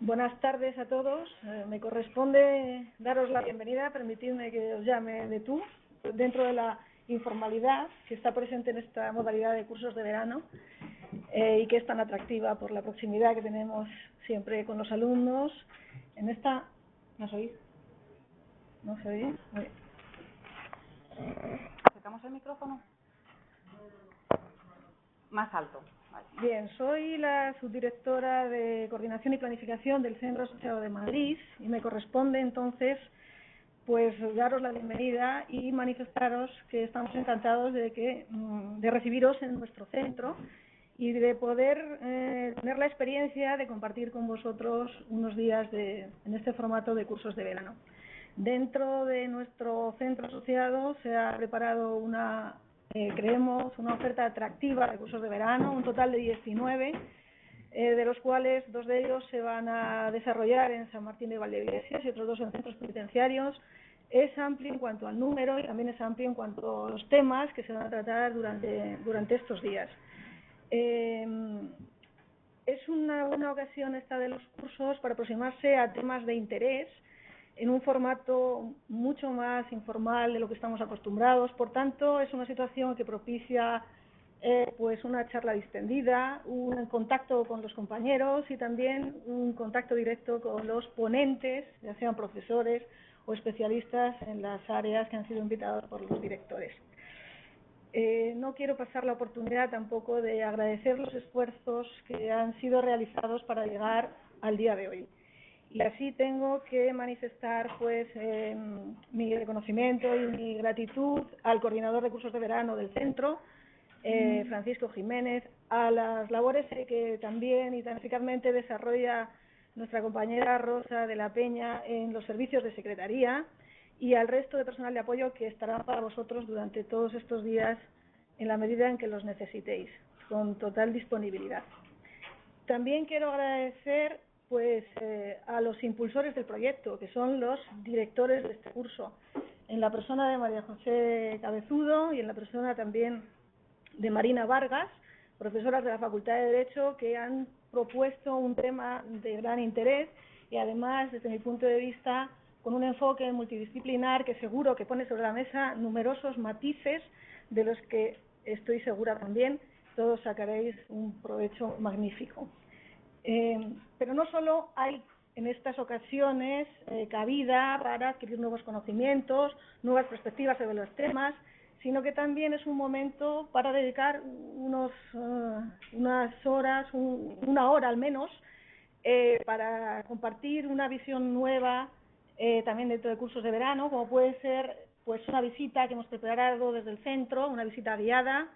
Buenas tardes a todos. Me corresponde daros la bienvenida, permitidme que os llame de tú, dentro de la informalidad que está presente en esta modalidad de cursos de verano y que es tan atractiva por la proximidad que tenemos siempre con los alumnos. En esta... ¿No os oís? ¿No se oye? Muy bien. ¿Acercamos el micrófono? Más alto. Vale. Bien, soy la subdirectora de Coordinación y Planificación del Centro Asociado de Madrid y me corresponde entonces pues daros la bienvenida y manifestaros que estamos encantados de recibiros en nuestro centro y de poder tener la experiencia de compartir con vosotros unos días en este formato de cursos de verano. Dentro de nuestro centro asociado se ha preparado creemos, una oferta atractiva de cursos de verano, un total de 19, de los cuales 2 de ellos se van a desarrollar en San Martín de Valdeiglesias y otros 2 en centros penitenciarios. Es amplio en cuanto al número y también es amplio en cuanto a los temas que se van a tratar durante estos días. Es una buena ocasión esta de los cursos para aproximarse a temas de interés en un formato mucho más informal de lo que estamos acostumbrados. Por tanto, es una situación que propicia pues una charla distendida, un contacto con los compañeros y también un contacto directo con los ponentes, ya sean profesores o especialistas en las áreas que han sido invitados por los directores. No quiero pasar la oportunidad tampoco de agradecer los esfuerzos que han sido realizados para llegar al día de hoy. Y así tengo que manifestar pues mi reconocimiento y mi gratitud al coordinador de cursos de verano del centro, Francisco Jiménez, a las labores que también y tan eficazmente desarrolla nuestra compañera Rosa de la Peña en los servicios de secretaría y al resto de personal de apoyo que estará para vosotros durante todos estos días en la medida en que los necesitéis, con total disponibilidad. También quiero agradecer pues a los impulsores del proyecto, que son los directores de este curso, en la persona de María José Cabezudo y en la persona también de Marina Vargas, profesoras de la Facultad de Derecho, que han propuesto un tema de gran interés y además, desde mi punto de vista, con un enfoque multidisciplinar que seguro que pone sobre la mesa numerosos matices de los que estoy segura también todos sacaréis un provecho magnífico. Pero no solo hay en estas ocasiones cabida para adquirir nuevos conocimientos, nuevas perspectivas sobre los temas, sino que también es un momento para dedicar unas horas, una hora al menos, para compartir una visión nueva también dentro de cursos de verano, como puede ser pues una visita que hemos preparado desde el centro, una visita guiada,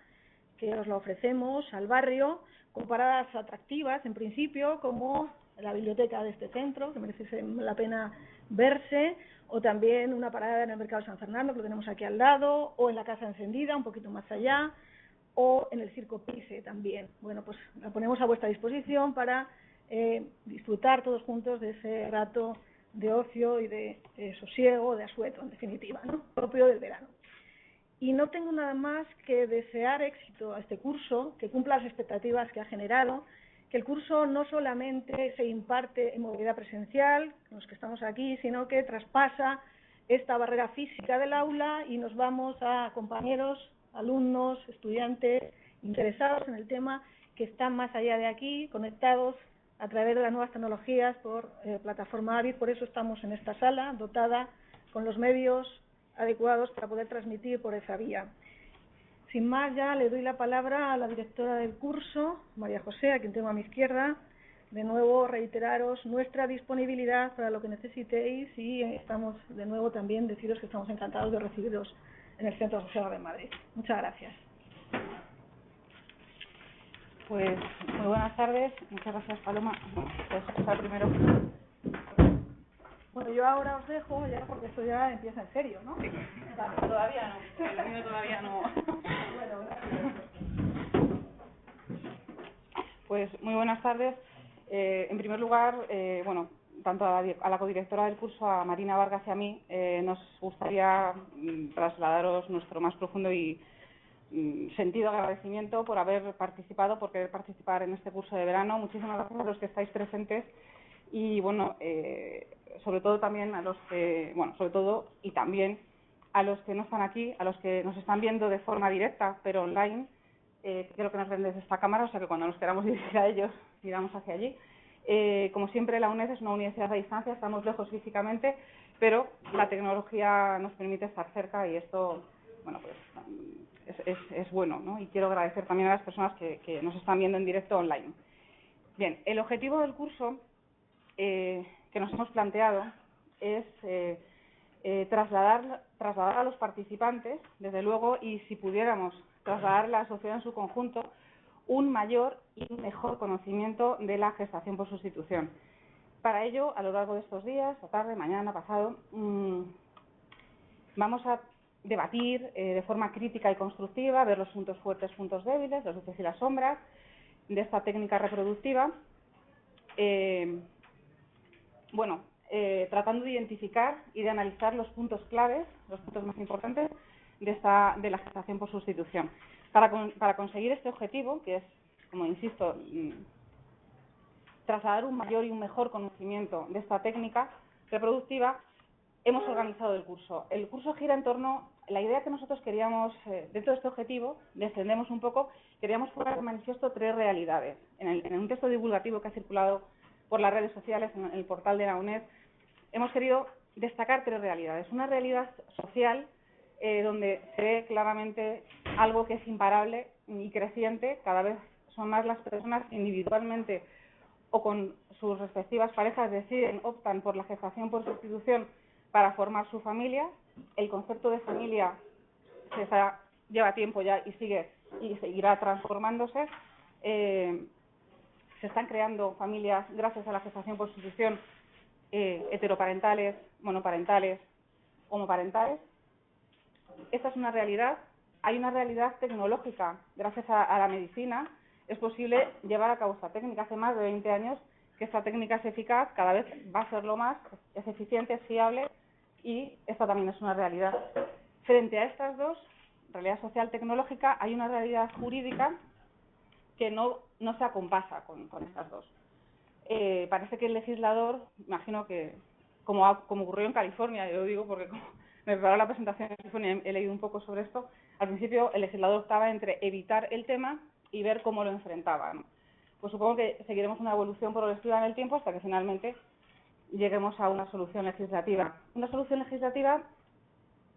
que os la ofrecemos al barrio, con paradas atractivas, en principio, como la biblioteca de este centro, que merece la pena verse, o también una parada en el Mercado de San Fernando, que lo tenemos aquí al lado, o en la Casa Encendida, un poquito más allá, o en el Circo Pise también. Bueno, pues la ponemos a vuestra disposición para disfrutar todos juntos de ese rato de ocio y de sosiego, de asueto, en definitiva, ¿no? Propio del verano. Y no tengo nada más que desear éxito a este curso, que cumpla las expectativas que ha generado, que el curso no solamente se imparte en modalidad presencial, los que estamos aquí, sino que traspasa esta barrera física del aula y nos vamos a compañeros, alumnos, estudiantes interesados en el tema, que están más allá de aquí, conectados a través de las nuevas tecnologías por plataforma Avid. Por eso estamos en esta sala, dotada con los medios adecuados para poder transmitir por esa vía. Sin más, ya le doy la palabra a la directora del curso, María José, a quien tengo a mi izquierda. De nuevo, reiteraros nuestra disponibilidad para lo que necesitéis y estamos de nuevo también deciros que estamos encantados de recibiros en el Centro Asociado de Madrid. Muchas gracias. Pues muy buenas tardes. Muchas gracias, Paloma. Puedes empezar primero. Bueno, yo ahora os dejo ya porque esto ya empieza en serio, ¿no? Sí. Vale. Todavía no. El mío todavía no. Bueno, gracias. Pues muy buenas tardes. En primer lugar, bueno, tanto a la codirectora del curso, a Marina Vargas y a mí, nos gustaría trasladaros nuestro más profundo y sentido agradecimiento por haber participado, por querer participar en este curso de verano. Muchísimas gracias a los que estáis presentes y, bueno, sobre todo también a los que, bueno, sobre todo y también a los que no están aquí, a los que nos están viendo de forma directa, pero online, creo que nos ven desde esta cámara, o sea que cuando nos queramos dirigir a ellos, miramos hacia allí. Como siempre, la UNED es una universidad a distancia, estamos lejos físicamente, pero la tecnología nos permite estar cerca y esto, bueno, pues es bueno, ¿no? Y quiero agradecer también a las personas que nos están viendo en directo online. Bien, el objetivo del curso que nos hemos planteado es trasladar a los participantes, desde luego, y si pudiéramos trasladar a la sociedad en su conjunto, un mayor y mejor conocimiento de la gestación por sustitución. Para ello, a lo largo de estos días, esta tarde, mañana, pasado, vamos a debatir de forma crítica y constructiva, ver los puntos fuertes, puntos débiles, las luces y las sombras de esta técnica reproductiva. Tratando de identificar y de analizar los puntos claves, los puntos más importantes de la gestación por sustitución. Para conseguir este objetivo, que es, como insisto, trasladar un mayor y un mejor conocimiento de esta técnica reproductiva, hemos organizado el curso. El curso gira en torno a la idea que nosotros queríamos, dentro de este objetivo, descendemos un poco, queríamos poner de manifiesto 3 realidades. En un texto divulgativo que ha circulado por las redes sociales, en el portal de la UNED, hemos querido destacar 3 realidades. Una realidad social, donde se ve claramente algo que es imparable y creciente. Cada vez son más las personas que individualmente o con sus respectivas parejas optan por la gestación por sustitución para formar su familia. El concepto de familia lleva tiempo ya y seguirá transformándose. Se están creando familias gracias a la gestación por sustitución, heteroparentales, monoparentales, homoparentales. Esta es una realidad. Hay una realidad tecnológica. Gracias a la medicina es posible llevar a cabo esta técnica. Hace más de 20 años que esta técnica es eficaz, cada vez va a serlo más, es eficiente, es fiable, y esta también es una realidad. Frente a estas dos, realidad social tecnológica, hay una realidad jurídica que no se acompasa con estas dos. Parece que el legislador, imagino que, como ocurrió en California, yo lo digo porque como me preparó la presentación en California, he leído un poco sobre esto, al principio el legislador optaba entre evitar el tema y ver cómo lo enfrentaba, ¿no? Pues supongo que seguiremos una evolución progresiva en el tiempo hasta que finalmente lleguemos a una solución legislativa. Una solución legislativa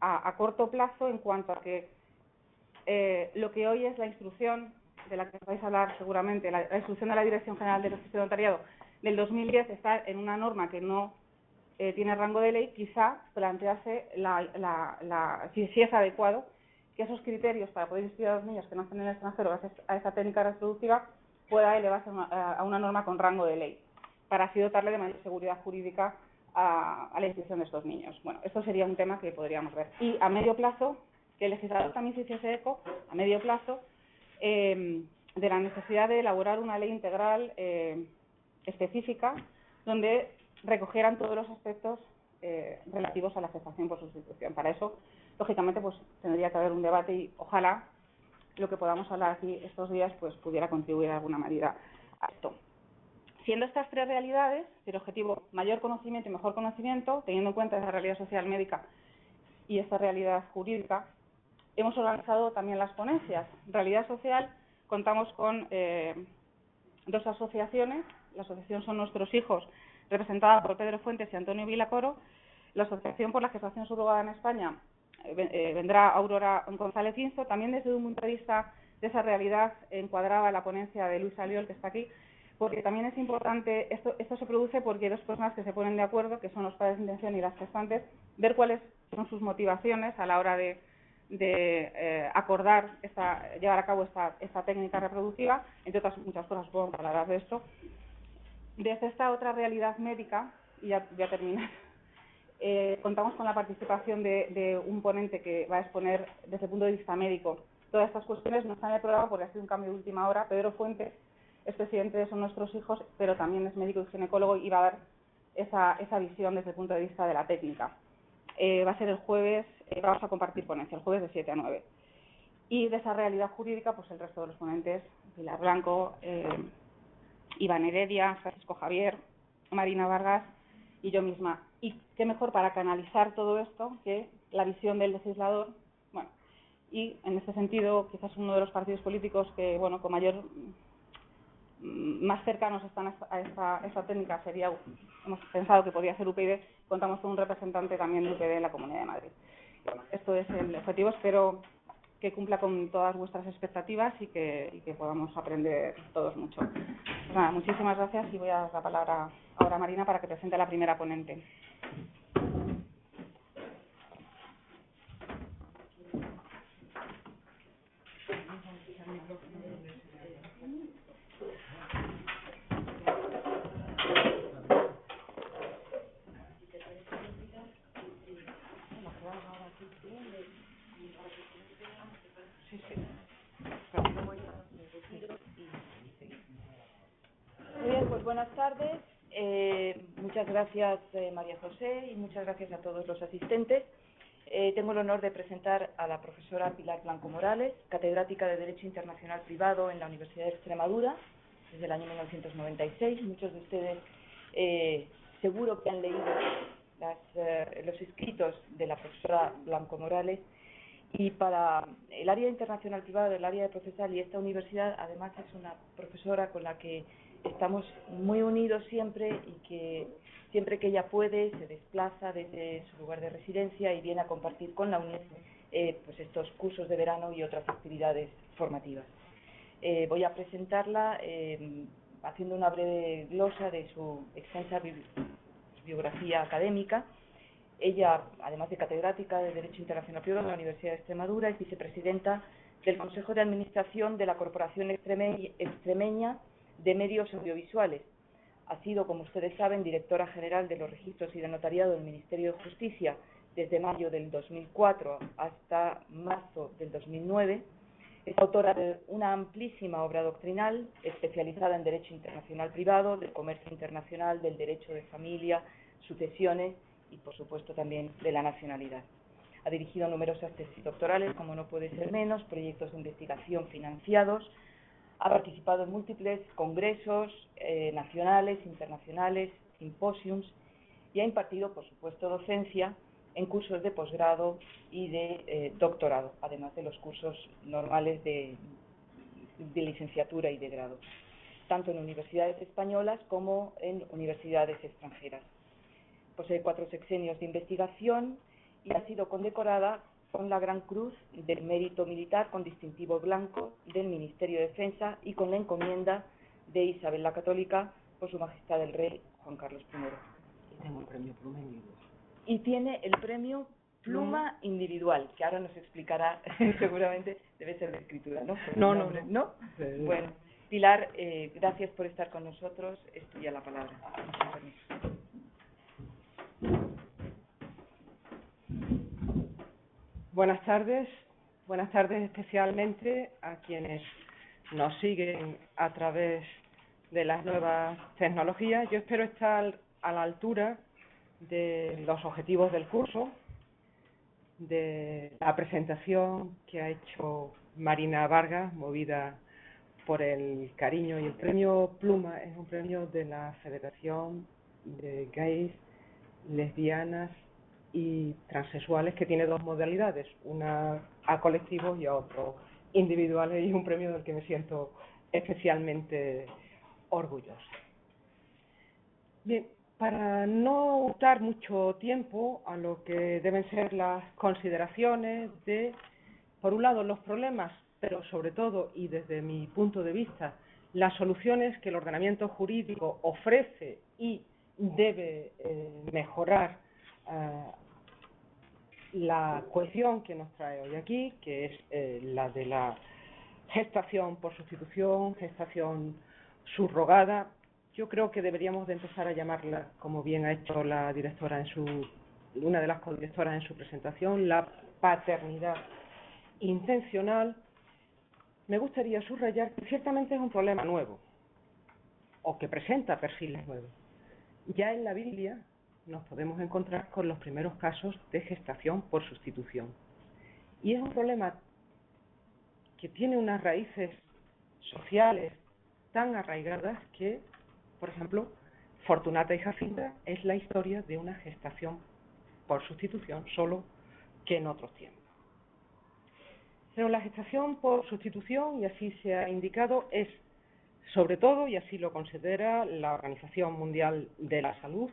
a corto plazo, en cuanto a que lo que hoy es la instrucción de la que vais a hablar seguramente, la instrucción de la Dirección General de Registro de Notariado del 2010, está en una norma que no tiene rango de ley. Quizá plantearse si es adecuado que esos criterios para poder inscribir a los niños que nacen en el extranjero gracias a esa técnica reproductiva pueda elevarse a una norma con rango de ley, para así dotarle de mayor seguridad jurídica a la inscripción de estos niños. Bueno, esto sería un tema que podríamos ver. Y a medio plazo, que el legislador también se hiciese eco, a medio plazo, de la necesidad de elaborar una ley integral específica donde recogieran todos los aspectos relativos a la gestación por sustitución. Para eso, lógicamente, pues tendría que haber un debate y ojalá lo que podamos hablar aquí estos días pues pudiera contribuir de alguna manera a esto. Siendo estas 3 realidades, el objetivo mayor conocimiento y mejor conocimiento, teniendo en cuenta esa realidad social médica y esta realidad jurídica, hemos organizado también las ponencias. Realidad social, contamos con 2 asociaciones. La asociación Son Nuestros Hijos, representada por Pedro Fuentes y Antonio Vilacoro. La Asociación por la Gestación Subrogada en España, vendrá Aurora González Inzo. También desde un punto de vista de esa realidad encuadraba la ponencia de Luis Aliol, que está aquí, porque también es importante, esto se produce porque hay 2 personas que se ponen de acuerdo, que son los padres de intención y las gestantes, ver cuáles son sus motivaciones a la hora de acordar, llevar a cabo esta técnica reproductiva, entre otras muchas cosas, supongo que hablarás de esto. Desde esta otra realidad médica, y ya voy a terminar, contamos con la participación de un ponente que va a exponer desde el punto de vista médico todas estas cuestiones. No está en el programa porque ha sido un cambio de última hora. Pedro Fuentes es presidente de Son Nuestros Hijos, pero también es médico y ginecólogo y va a dar esa visión desde el punto de vista de la técnica. Va a ser el jueves, vamos a compartir ponencia, el jueves de 7 a 9. Y de esa realidad jurídica, pues el resto de los ponentes, Pilar Blanco, Iván Heredia, Francisco Javier, Marina Vargas y yo misma. Y qué mejor para canalizar todo esto que la visión del legislador. Bueno, y en este sentido, quizás uno de los partidos políticos que, bueno, con mayor, más cercanos están a esta técnica sería, hemos pensado que podría ser UPyD. Contamos con un representante también de UPyD en la Comunidad de Madrid. Bueno, esto es el objetivo. Espero que cumpla con todas vuestras expectativas y que podamos aprender todos mucho. Pues nada, muchísimas gracias y voy a dar la palabra ahora a Marina para que presente a la primera ponente. Muy bien, pues buenas tardes. Muchas gracias, María José, y muchas gracias a todos los asistentes. Tengo el honor de presentar a la profesora Pilar Blanco Morales, catedrática de Derecho Internacional Privado en la Universidad de Extremadura desde el año 1996. Muchos de ustedes seguro que han leído los escritos de la profesora Blanco Morales. Y para el área internacional privada, el área de procesal y esta universidad, además es una profesora con la que estamos muy unidos siempre y que siempre que ella puede se desplaza desde su lugar de residencia y viene a compartir con la UNED pues estos cursos de verano y otras actividades formativas. Voy a presentarla haciendo una breve glosa de su extensa biografía académica. Ella, además de catedrática de Derecho Internacional Privado de la Universidad de Extremadura, es vicepresidenta del Consejo de Administración de la Corporación Extremeña de Medios Audiovisuales. Ha sido, como ustedes saben, directora general de los registros y de notariado del Ministerio de Justicia desde mayo del 2004 hasta marzo del 2009. Es autora de una amplísima obra doctrinal especializada en Derecho Internacional Privado, del Comercio Internacional, del Derecho de Familia, sucesiones y, por supuesto, también de la nacionalidad. Ha dirigido numerosas tesis doctorales, como no puede ser menos, proyectos de investigación financiados, ha participado en múltiples congresos nacionales, internacionales, simposiums y ha impartido, por supuesto, docencia en cursos de posgrado y de doctorado, además de los cursos normales de licenciatura y de grado, tanto en universidades españolas como en universidades extranjeras. Posee 4 sexenios de investigación y ha sido condecorada con la Gran Cruz del Mérito Militar con distintivo blanco del Ministerio de Defensa y con la encomienda de Isabel la Católica por Su Majestad el Rey Juan Carlos I. Y tengo el premio Pluma Individual. Y tiene el premio Pluma Individual, que ahora nos explicará, seguramente debe ser de escritura, ¿no? No. Bueno, Pilar, gracias por estar con nosotros. Es tuya la palabra. Muchas gracias. Buenas tardes especialmente a quienes nos siguen a través de las nuevas tecnologías. Yo espero estar a la altura de los objetivos del curso, de la presentación que ha hecho Marina Vargas, movida por el cariño, y el premio Pluma es un premio de la Federación de Gays, Lesbianas y Transexuales, que tiene 2 modalidades, una a colectivos y a otros individuales, y es un premio del que me siento especialmente orgullosa. Bien, para no dar mucho tiempo a lo que deben ser las consideraciones de, por un lado, los problemas, pero sobre todo, y desde mi punto de vista, las soluciones que el ordenamiento jurídico ofrece y debe mejorar la cuestión que nos trae hoy aquí, que es la de la gestación por sustitución, gestación subrogada. Yo creo que deberíamos de empezar a llamarla, como bien ha hecho la directora una de las codirectoras en su presentación, la paternidad intencional. Me gustaría subrayar que ciertamente es un problema nuevo, o que presenta perfiles nuevos. Ya en la Biblia nos podemos encontrar con los primeros casos de gestación por sustitución. Y es un problema que tiene unas raíces sociales tan arraigadas que, por ejemplo, Fortunata y Jacinta es la historia de una gestación por sustitución, solo que en otros tiempos. Pero la gestación por sustitución, y así se ha indicado, es sobre todo, y así lo considera la Organización Mundial de la Salud,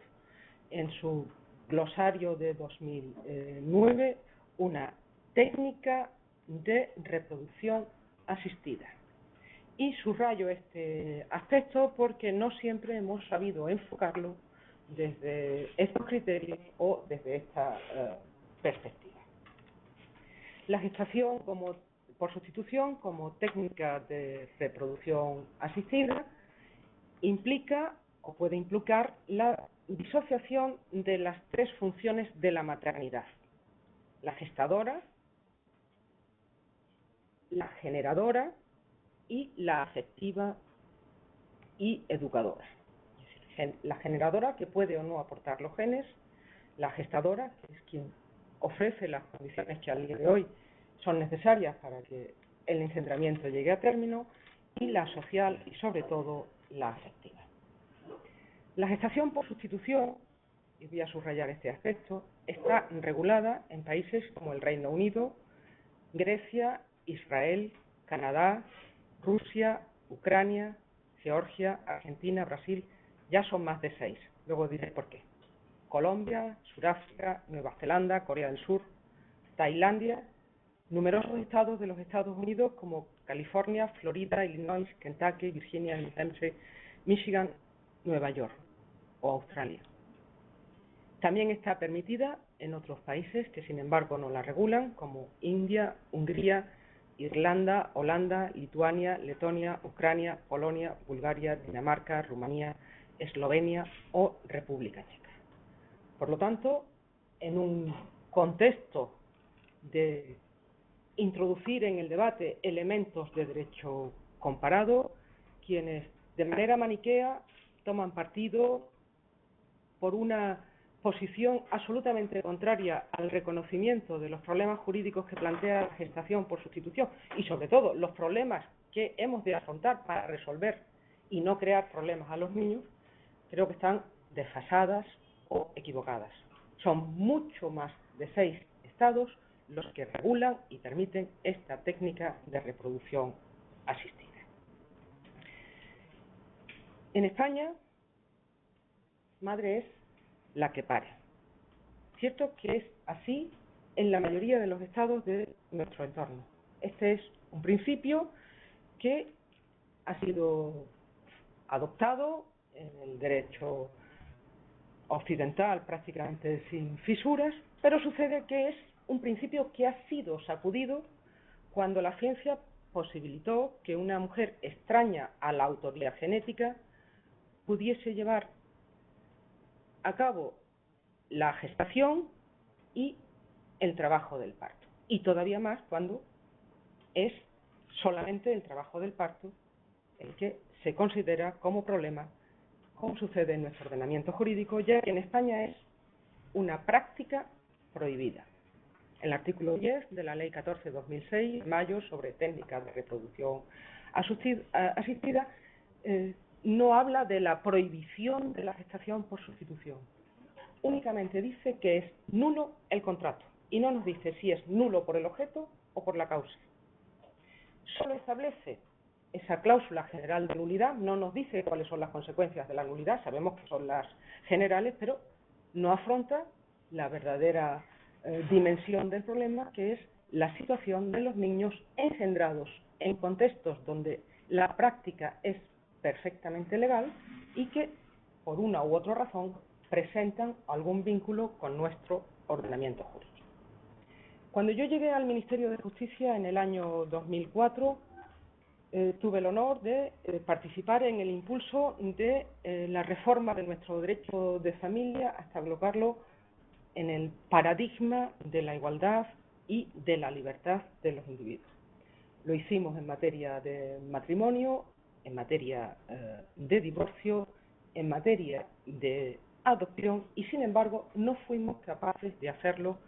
en su glosario de 2009, una técnica de reproducción asistida. Y subrayo este aspecto porque no siempre hemos sabido enfocarlo desde estos criterios o desde esta perspectiva. La gestación por sustitución como técnica de reproducción asistida implica o puede implicar la disociación de las tres funciones de la maternidad: la gestadora, la generadora y la afectiva y educadora. Es decir, la generadora, que puede o no aportar los genes; la gestadora, que es quien ofrece las condiciones que al día de hoy son necesarias para que el engendramiento llegue a término; y la social y sobre todo la afectiva. La gestación por sustitución, y voy a subrayar este aspecto, está regulada en países como el Reino Unido, Grecia, Israel, Canadá, Rusia, Ucrania, Georgia, Argentina, Brasil. Ya son más de 6, luego diré por qué. Colombia, Sudáfrica, Nueva Zelanda, Corea del Sur, Tailandia, numerosos estados de los Estados Unidos como California, Florida, Illinois, Kentucky, Virginia, New Hampshire, Michigan, Nueva York o Australia. También está permitida en otros países que sin embargo no la regulan, como India, Hungría, Irlanda, Holanda, Lituania, Letonia, Ucrania, Polonia, Bulgaria, Dinamarca, Rumanía, Eslovenia o República Checa. Por lo tanto, en un contexto de introducir en el debate elementos de derecho comparado, quienes de manera maniquea toman partido por una posición absolutamente contraria al reconocimiento de los problemas jurídicos que plantea la gestación por sustitución y sobre todo los problemas que hemos de afrontar para resolver y no crear problemas a los niños, creo que están desfasadas o equivocadas. Son mucho más de 6 estados los que regulan y permiten esta técnica de reproducción asistida. En España, madre es la que pare. Cierto que es así en la mayoría de los estados de nuestro entorno. Este es un principio que ha sido adoptado en el derecho occidental prácticamente sin fisuras, pero sucede que es un principio que ha sido sacudido cuando la ciencia posibilitó que una mujer extraña a la autoridad genética pudiese llevar a cabo la gestación y el trabajo del parto. Y todavía más cuando es solamente el trabajo del parto el que se considera como problema, como sucede en nuestro ordenamiento jurídico, ya que en España es una práctica prohibida. El artículo 10 de la Ley 14/2006, mayo, sobre técnicas de reproducción asistida, no habla de la prohibición de la gestación por sustitución. Únicamente dice que es nulo el contrato y no nos dice si es nulo por el objeto o por la causa. Solo establece esa cláusula general de nulidad, no nos dice cuáles son las consecuencias de la nulidad, sabemos que son las generales, pero no afronta la verdadera dimensión del problema, que es la situación de los niños engendrados en contextos donde la práctica es perfectamente legal y que, por una u otra razón, presentan algún vínculo con nuestro ordenamiento jurídico. Cuando yo llegué al Ministerio de Justicia en el año 2004, tuve el honor de participar en el impulso de la reforma de nuestro derecho de familia hasta colocarlo en el paradigma de la igualdad y de la libertad de los individuos. Lo hicimos en materia de matrimonio, en materia de divorcio, en materia de adopción y, sin embargo, no fuimos capaces de hacerlo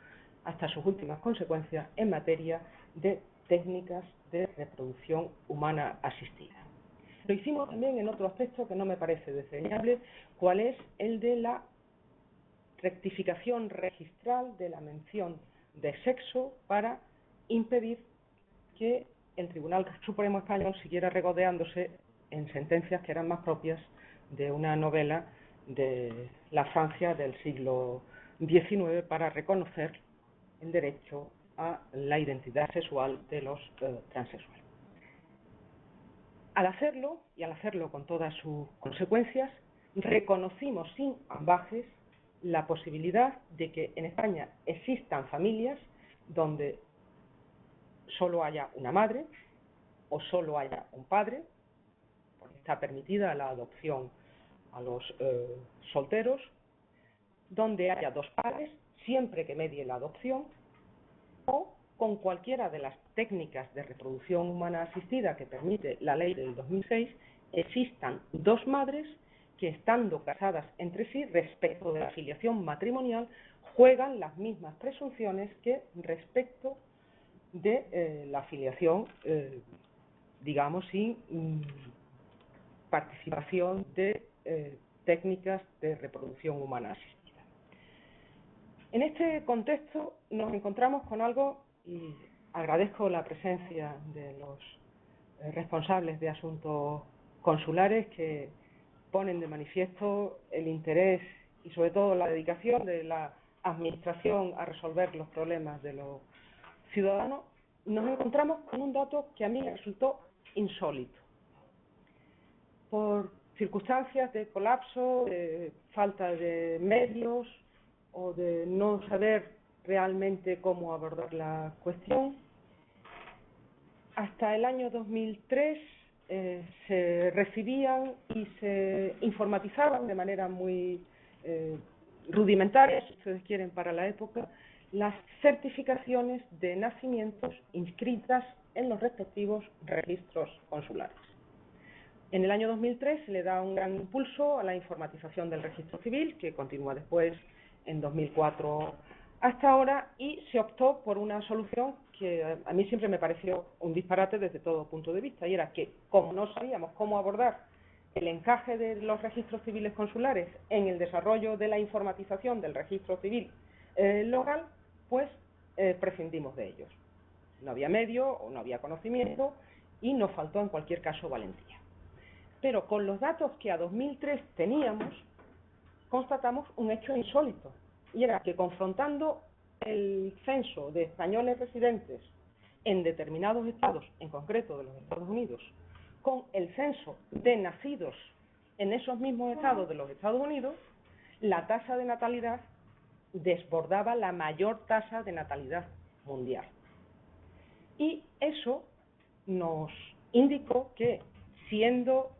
hasta sus últimas consecuencias en materia de técnicas de reproducción humana asistida. Lo hicimos también en otro aspecto que no me parece desdeñable, cuál es el de la rectificación registral de la mención de sexo para impedir que el Tribunal Supremo Español siguiera regodeándose en sentencias que eran más propias de una novela de la Francia del siglo XIX para reconocer el derecho a la identidad sexual de los transexuales. Al hacerlo, y al hacerlo con todas sus consecuencias, reconocimos sin ambages la posibilidad de que en España existan familias donde solo haya una madre o solo haya un padre, porque está permitida la adopción a los solteros, donde haya dos padres, siempre que medie la adopción, o con cualquiera de las técnicas de reproducción humana asistida que permite la ley del 2006, existan dos madres que, estando casadas entre sí respecto de la filiación matrimonial, juegan las mismas presunciones que respecto de la filiación, digamos, sin participación de técnicas de reproducción humana asistida. En este contexto nos encontramos con algo, y agradezco la presencia de los responsables de asuntos consulares que ponen de manifiesto el interés y sobre todo la dedicación de la Administración a resolver los problemas de los ciudadanos. Nos encontramos con un dato que a mí me resultó insólito. Por circunstancias de colapso, de falta de medios o de no saber realmente cómo abordar la cuestión, hasta el año 2003 se recibían y se informatizaban de manera muy rudimentaria, si ustedes quieren, para la época, las certificaciones de nacimientos inscritas en los respectivos registros consulares. En el año 2003 se le da un gran impulso a la informatización del registro civil, que continúa después en 2004 hasta ahora, y se optó por una solución que a mí siempre me pareció un disparate desde todo punto de vista, y era que, como no sabíamos cómo abordar el encaje de los registros civiles consulares en el desarrollo de la informatización del registro civil local, pues prescindimos de ellos. No había medio o no había conocimiento y nos faltó en cualquier caso valentía. Pero con los datos que a 2003 teníamos, constatamos un hecho insólito, y era que confrontando el censo de españoles residentes en determinados estados, en concreto de los Estados Unidos, con el censo de nacidos en esos mismos estados de los Estados Unidos, la tasa de natalidad desbordaba la mayor tasa de natalidad mundial. Y eso nos indicó que, siendo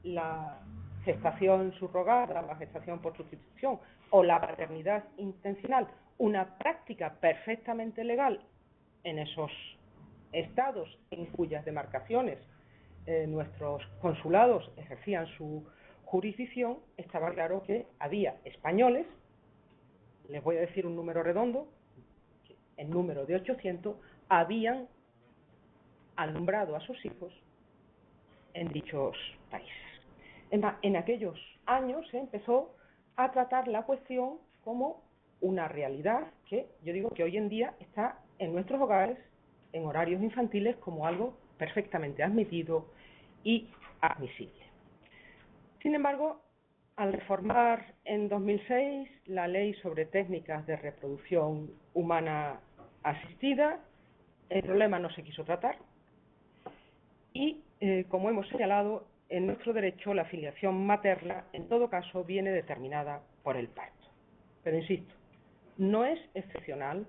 la gestación subrogada, la gestación por sustitución o la paternidad intencional una práctica perfectamente legal en esos estados en cuyas demarcaciones nuestros consulados ejercían su jurisdicción, estaba claro que había españoles, les voy a decir un número redondo, el número de 800, habían alumbrado a sus hijos en dichos países. En aquellos años se empezó a tratar la cuestión como una realidad que yo digo que hoy en día está en nuestros hogares, en horarios infantiles, como algo perfectamente admitido y admisible. Sin embargo, al reformar en 2006 la Ley sobre Técnicas de Reproducción Humana Asistida, el problema no se quiso tratar y, como hemos señalado, en nuestro derecho la filiación materna, en todo caso, viene determinada por el parto. Pero insisto, no es excepcional,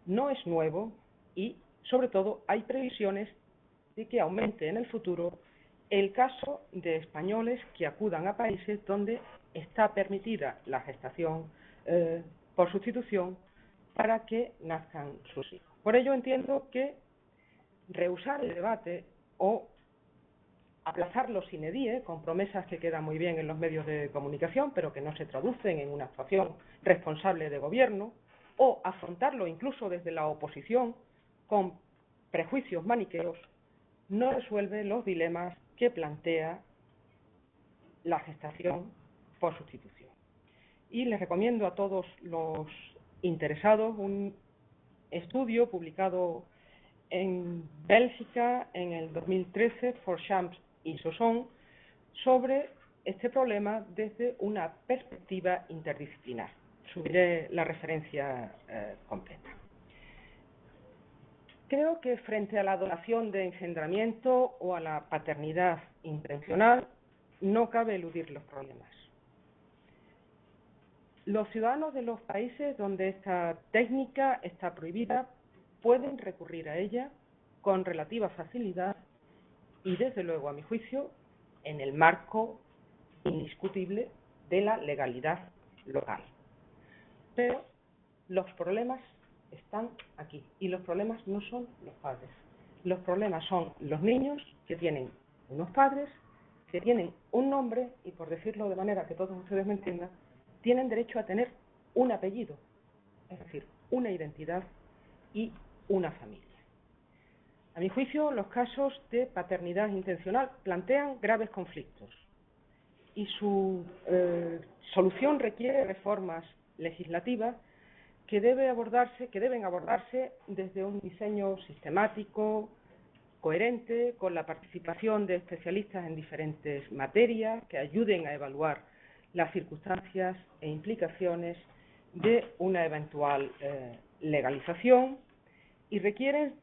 no es nuevo y, sobre todo, hay previsiones de que aumente en el futuro el caso de españoles que acudan a países donde está permitida la gestación por sustitución para que nazcan sus hijos. Por ello entiendo que rehusar el debate o aplazarlo sine die, con promesas que quedan muy bien en los medios de comunicación, pero que no se traducen en una actuación responsable de gobierno, o afrontarlo incluso desde la oposición con prejuicios maniqueos, no resuelve los dilemas que plantea la gestación por sustitución. Y les recomiendo a todos los interesados un estudio publicado en Bélgica en el 2013 por Champs y Sosson sobre este problema desde una perspectiva interdisciplinar. Subiré la referencia completa. Creo que frente a la donación de engendramiento o a la paternidad intencional no cabe eludir los problemas. Los ciudadanos de los países donde esta técnica está prohibida pueden recurrir a ella con relativa facilidad y, desde luego, a mi juicio, en el marco indiscutible de la legalidad local. Pero los problemas están aquí y los problemas no son los padres. Los problemas son los niños que tienen unos padres, que tienen un nombre y, por decirlo de manera que todos ustedes me entiendan, tienen derecho a tener un apellido, es decir, una identidad y una familia. A mi juicio, los casos de paternidad intencional plantean graves conflictos y su solución requiere reformas legislativas que deben abordarse desde un diseño sistemático, coherente, con la participación de especialistas en diferentes materias que ayuden a evaluar las circunstancias e implicaciones de una eventual legalización y requieren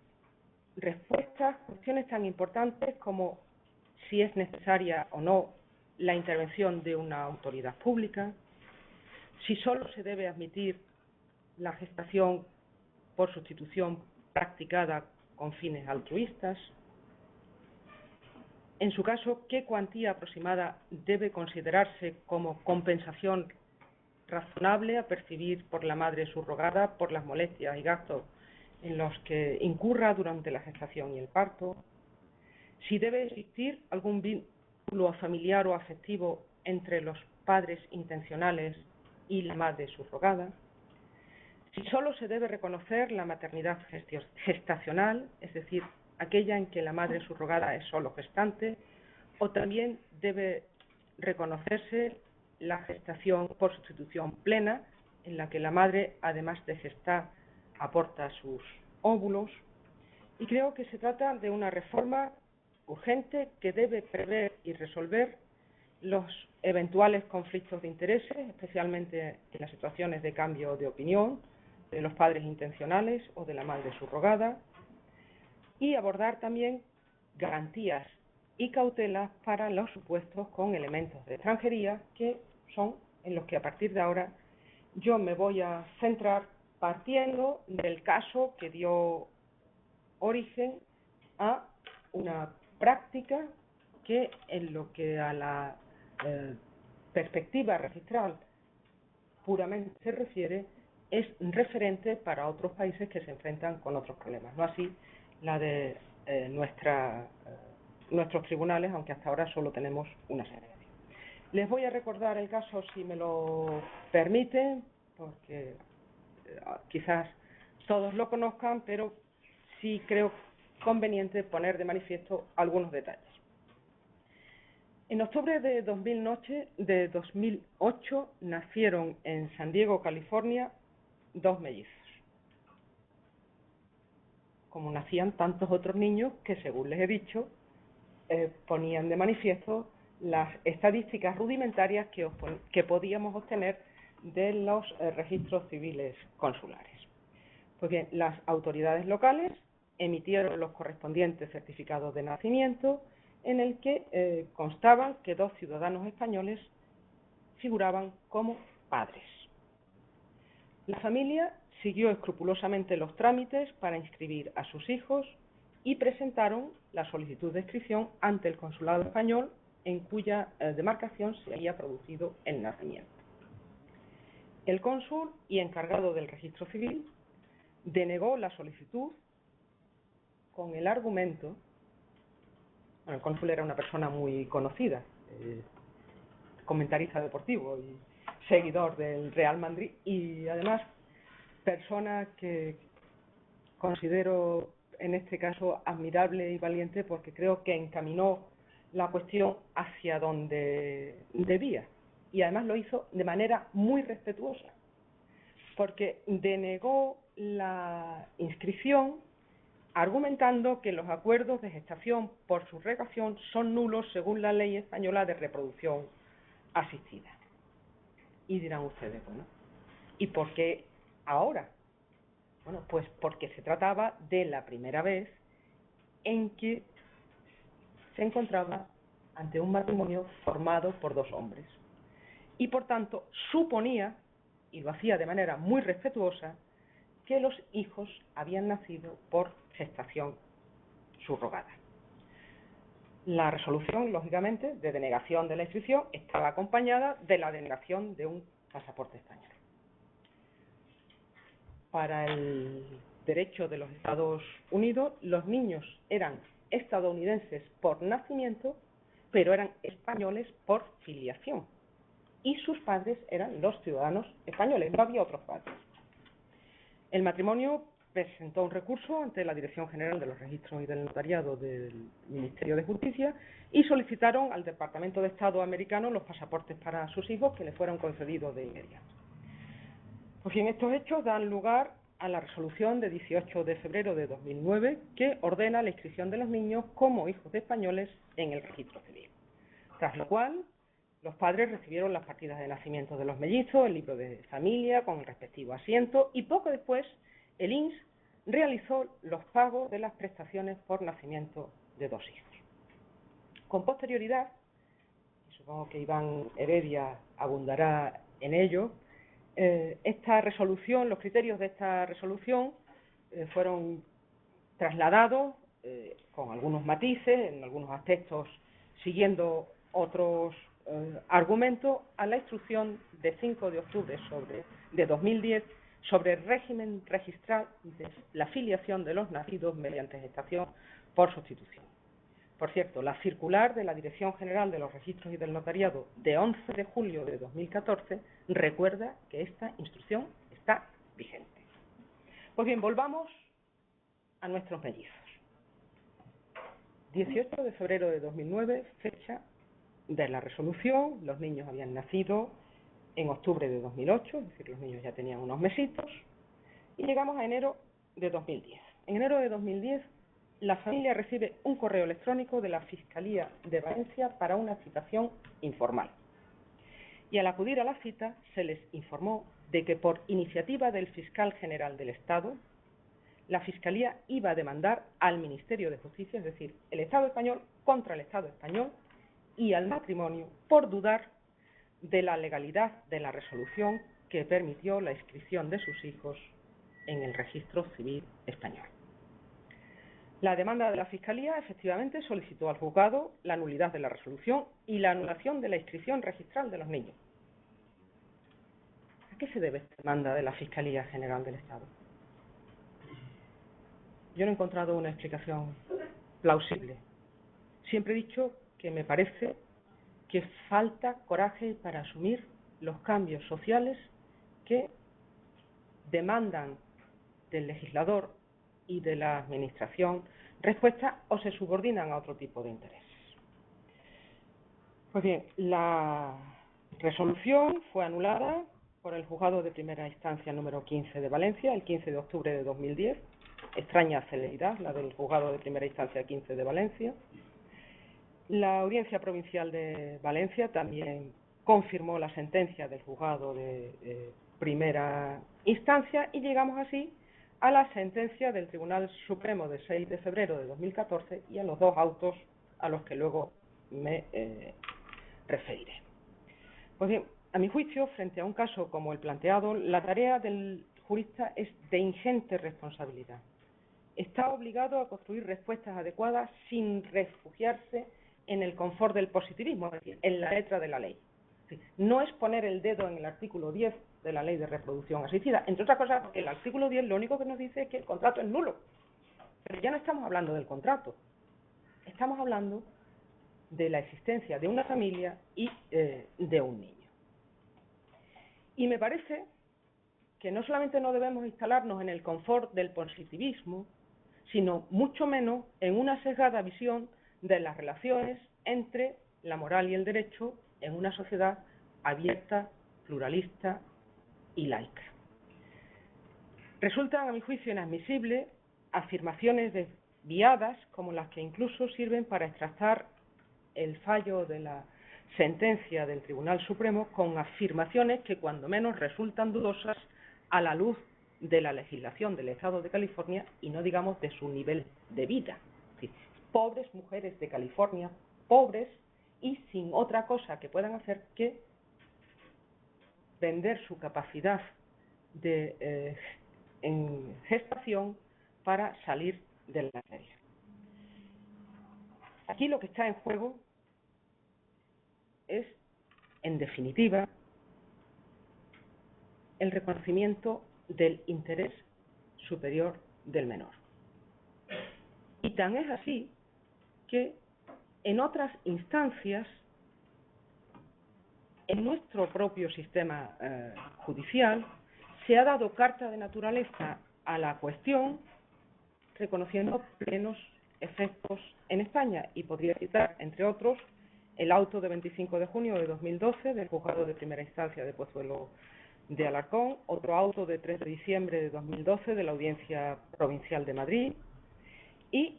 respuestas a cuestiones tan importantes como si es necesaria o no la intervención de una autoridad pública, si solo se debe admitir la gestación por sustitución practicada con fines altruistas, en su caso, qué cuantía aproximada debe considerarse como compensación razonable a percibir por la madre subrogada por las molestias y gastos en los que incurra durante la gestación y el parto, si debe existir algún vínculo familiar o afectivo entre los padres intencionales y la madre subrogada, si solo se debe reconocer la maternidad gestacional, es decir, aquella en que la madre subrogada es solo gestante, o también debe reconocerse la gestación por sustitución plena, en la que la madre, además de gestar, aporta sus óvulos. Y creo que se trata de una reforma urgente que debe prever y resolver los eventuales conflictos de intereses, especialmente en las situaciones de cambio de opinión de los padres intencionales o de la madre subrogada, y abordar también garantías y cautelas para los supuestos con elementos de extranjería, que son en los que a partir de ahora yo me voy a centrar partiendo del caso que dio origen a una práctica que, en lo que a la perspectiva registral puramente se refiere, es referente para otros países que se enfrentan con otros problemas, no así la de nuestros tribunales, aunque hasta ahora solo tenemos una sentencia. Les voy a recordar el caso, si me lo permiten, porque quizás todos lo conozcan, pero sí creo conveniente poner de manifiesto algunos detalles. En octubre de 2008 nacieron en San Diego, California, 2 mellizos, como nacían tantos otros niños que, según les he dicho, ponían de manifiesto las estadísticas rudimentarias que podíamos obtener de los registros civiles consulares. Pues bien, las autoridades locales emitieron los correspondientes certificados de nacimiento en el que constaban que 2 ciudadanos españoles figuraban como padres. La familia siguió escrupulosamente los trámites para inscribir a sus hijos y presentaron la solicitud de inscripción ante el consulado español en cuya demarcación se había producido el nacimiento. El cónsul y encargado del registro civil denegó la solicitud con el argumento, bueno, el cónsul era una persona muy conocida, comentarista deportivo y seguidor del Real Madrid, y además persona que considero en este caso admirable y valiente, porque creo que encaminó la cuestión hacia donde debía. Y además lo hizo de manera muy respetuosa, porque denegó la inscripción argumentando que los acuerdos de gestación por subrogación son nulos según la ley española de reproducción asistida. Y dirán ustedes, bueno, ¿y por qué ahora? Bueno, pues porque se trataba de la primera vez en que se encontraba ante un matrimonio formado por dos hombres. Y por tanto suponía, y lo hacía de manera muy respetuosa, que los hijos habían nacido por gestación subrogada. La resolución, lógicamente, de denegación de la inscripción estaba acompañada de la denegación de un pasaporte español. Para el derecho de los Estados Unidos, los niños eran estadounidenses por nacimiento, pero eran españoles por filiación. Y sus padres eran los ciudadanos españoles, no había otros padres. El matrimonio presentó un recurso ante la Dirección General de los Registros y del Notariado del Ministerio de Justicia y solicitaron al Departamento de Estado americano los pasaportes para sus hijos, que les fueron concedidos de inmediato. Pues bien, estos hechos dan lugar a la resolución de 18 de febrero de 2009 que ordena la inscripción de los niños como hijos de españoles en el registro civil. Tras lo cual, los padres recibieron las partidas de nacimiento de los mellizos, el libro de familia con el respectivo asiento y poco después el INS realizó los pagos de las prestaciones por nacimiento de dos hijos. Con posterioridad, y supongo que Iván Heredia abundará en ello, esta resolución, los criterios de esta resolución fueron trasladados con algunos matices, en algunos aspectos siguiendo otros argumentos, a la instrucción de 5 de octubre de 2010 sobre el régimen registral de la filiación de los nacidos mediante gestación por sustitución. Por cierto, la circular de la Dirección General de los Registros y del Notariado de 11 de julio de 2014 recuerda que esta instrucción está vigente. Pues bien, volvamos a nuestros mellizos. 18 de febrero de 2009, fecha de la resolución. Los niños habían nacido en octubre de 2008, es decir, los niños ya tenían unos mesitos, y llegamos a enero de 2010. En enero de 2010, la familia recibe un correo electrónico de la Fiscalía de Valencia para una citación informal. Y al acudir a la cita, se les informó de que por iniciativa del Fiscal General del Estado, la Fiscalía iba a demandar al Ministerio de Justicia, es decir, el Estado español contra el Estado español, y al matrimonio por dudar de la legalidad de la resolución que permitió la inscripción de sus hijos en el registro civil español. La demanda de la Fiscalía efectivamente solicitó al juzgado la nulidad de la resolución y la anulación de la inscripción registral de los niños. ¿A qué se debe esta demanda de la Fiscalía General del Estado? Yo no he encontrado una explicación plausible. Siempre he dicho que me parece que falta coraje para asumir los cambios sociales que demandan del legislador y de la Administración respuesta o se subordinan a otro tipo de intereses. Pues bien, la resolución fue anulada por el Juzgado de Primera Instancia número 15 de Valencia el 15 de octubre de 2010. Extraña celeridad la del Juzgado de Primera Instancia 15 de Valencia. La Audiencia Provincial de Valencia también confirmó la sentencia del Juzgado de Primera Instancia y llegamos así a la sentencia del Tribunal Supremo de 6 de febrero de 2014 y a los dos autos a los que luego me referiré. Pues bien, a mi juicio, frente a un caso como el planteado, la tarea del jurista es de ingente responsabilidad. Está obligado a construir respuestas adecuadas sin refugiarse en el confort del positivismo, es decir, en la letra de la ley. No es poner el dedo en el artículo 10 de la Ley de Reproducción Asistida, entre otras cosas, porque el artículo 10 lo único que nos dice es que el contrato es nulo. Pero ya no estamos hablando del contrato, estamos hablando de la existencia de una familia y de un niño. Y me parece que no solamente no debemos instalarnos en el confort del positivismo, sino mucho menos en una sesgada visión de las relaciones entre la moral y el derecho en una sociedad abierta, pluralista y laica. Resultan, a mi juicio, inadmisibles afirmaciones desviadas como las que incluso sirven para extractar el fallo de la sentencia del Tribunal Supremo con afirmaciones que cuando menos resultan dudosas a la luz de la legislación del Estado de California y no digamos de su nivel de vida. Es decir, pobres mujeres de California, pobres y sin otra cosa que puedan hacer que vender su capacidad de en gestación para salir de la miseria. Aquí lo que está en juego es, en definitiva, el reconocimiento del interés superior del menor. Y tan es así que en otras instancias, en nuestro propio sistema judicial, se ha dado carta de naturaleza a la cuestión, reconociendo plenos efectos en España, y podría citar, entre otros, el auto de 25 de junio de 2012 del Juzgado de Primera Instancia de Pozuelo de Alarcón, otro auto de 3 de diciembre de 2012 de la Audiencia Provincial de Madrid, y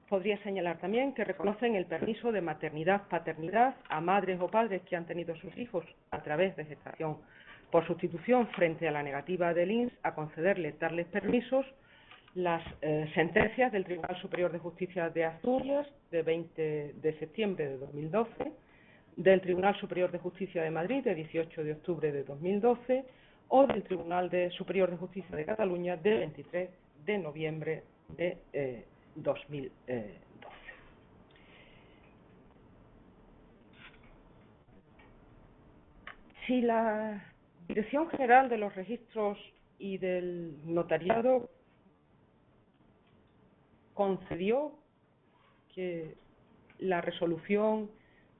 podría señalar también que reconocen el permiso de maternidad-paternidad a madres o padres que han tenido sus hijos a través de gestación por sustitución frente a la negativa del INS a concederle tales permisos, las sentencias del Tribunal Superior de Justicia de Asturias de 20 de septiembre de 2012, del Tribunal Superior de Justicia de Madrid de 18 de octubre de 2012 o del Tribunal Superior de Justicia de Cataluña de 23 de noviembre de 2012. Si la Dirección General de los Registros y del Notariado concedió que la resolución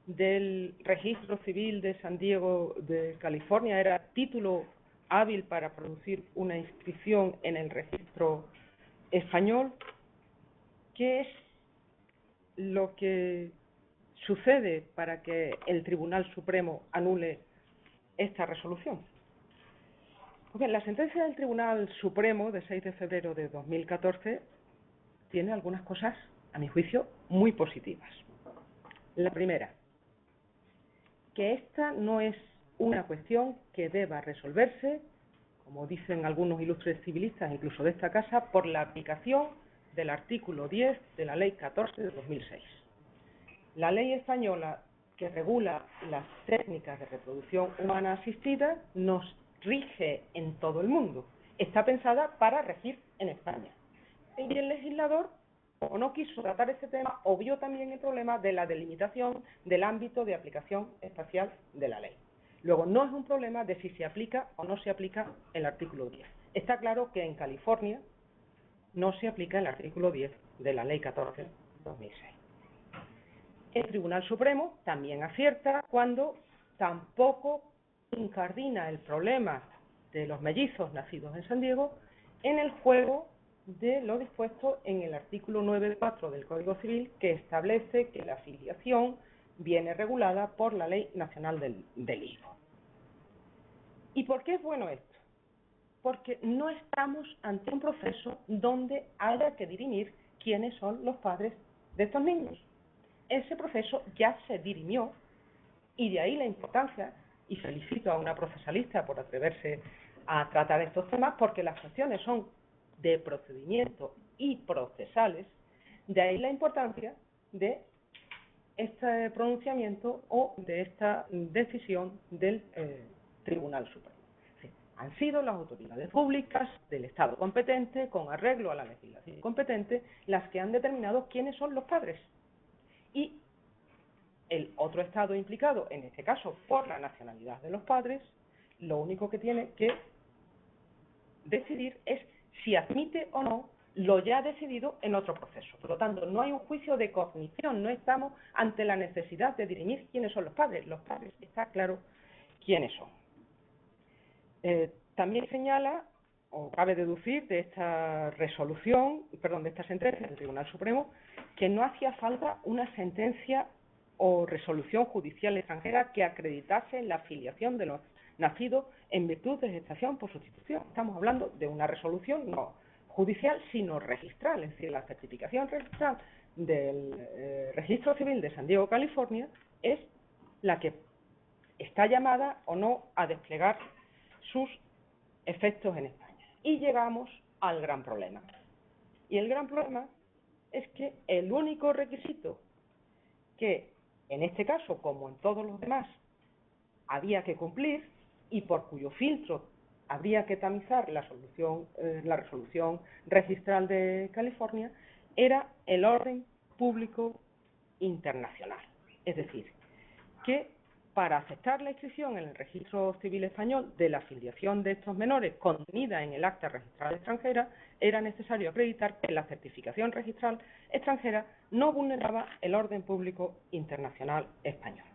del Registro Civil de San Diego de California era título hábil para producir una inscripción en el registro español, ¿qué es lo que sucede para que el Tribunal Supremo anule esta resolución? Pues bien, la sentencia del Tribunal Supremo de 6 de febrero de 2014 tiene algunas cosas, a mi juicio, muy positivas. La primera, que esta no es una cuestión que deba resolverse, como dicen algunos ilustres civilistas, incluso de esta casa, por la aplicación del artículo 10 de la Ley 14 de 2006. La ley española que regula las técnicas de reproducción humana asistida nos rige en todo el mundo. Está pensada para regir en España. Y el legislador, o no quiso tratar este tema, o vio también el problema de la delimitación del ámbito de aplicación espacial de la ley. Luego, no es un problema de si se aplica o no se aplica el artículo 10. Está claro que en California no se aplica el artículo 10 de la Ley 14 de 2006. El Tribunal Supremo también acierta cuando tampoco incardina el problema de los mellizos nacidos en San Diego en el juego de lo dispuesto en el artículo 9.4 del Código Civil, que establece que la filiación viene regulada por la Ley Nacional del Hijo. ¿Y por qué es bueno esto? Porque no estamos ante un proceso donde haya que dirimir quiénes son los padres de estos niños. Ese proceso ya se dirimió, y de ahí la importancia, y felicito a una procesalista por atreverse a tratar estos temas, porque las cuestiones son de procedimiento y procesales, de ahí la importancia de este pronunciamiento o de esta decisión del Tribunal Supremo. Sí, han sido las autoridades públicas del Estado competente, con arreglo a la legislación competente, las que han determinado quiénes son los padres. Y el otro Estado implicado, en este caso por la nacionalidad de los padres, lo único que tiene que decidir es si admite o no lo ya decidido en otro proceso. Por lo tanto, no hay un juicio de cognición, no estamos ante la necesidad de dirimir quiénes son los padres. Los padres está claro quiénes son. También señala, o cabe deducir de esta resolución, perdón, de esta sentencia del Tribunal Supremo, que no hacía falta una sentencia o resolución judicial extranjera que acreditase la filiación de los nacidos en virtud de gestación por sustitución. Estamos hablando de una resolución no judicial, sino registral, es decir, la certificación registral del Registro Civil de San Diego, California, es la que está llamada o no a desplegar sus efectos en España. Y llegamos al gran problema. Y el gran problema es que el único requisito que, en este caso, como en todos los demás, había que cumplir y por cuyo filtro habría que tamizar la resolución registral de California, era el orden público internacional. Es decir, que para aceptar la inscripción en el Registro Civil Español de la filiación de estos menores contenida en el acta registral extranjera, era necesario acreditar que la certificación registral extranjera no vulneraba el orden público internacional español.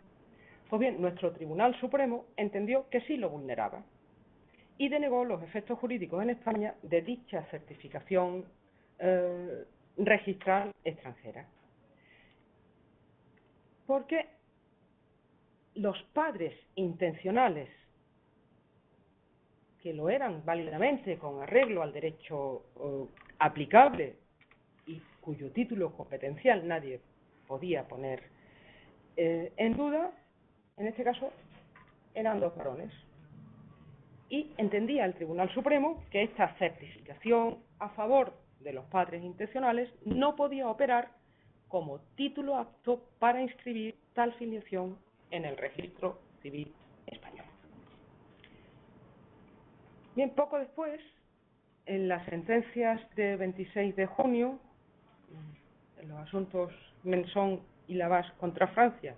Pues bien, nuestro Tribunal Supremo entendió que sí lo vulneraba y denegó los efectos jurídicos en España de dicha certificación registral extranjera. Porque los padres intencionales, que lo eran válidamente con arreglo al derecho aplicable y cuyo título competencial nadie podía poner en duda, en este caso eran dos varones. Y entendía el Tribunal Supremo que esta certificación a favor de los padres intencionales no podía operar como título apto para inscribir tal filiación en el Registro Civil Español. Bien, poco después, en las sentencias de 26 de junio, en los asuntos Mensón y Lavage contra Francia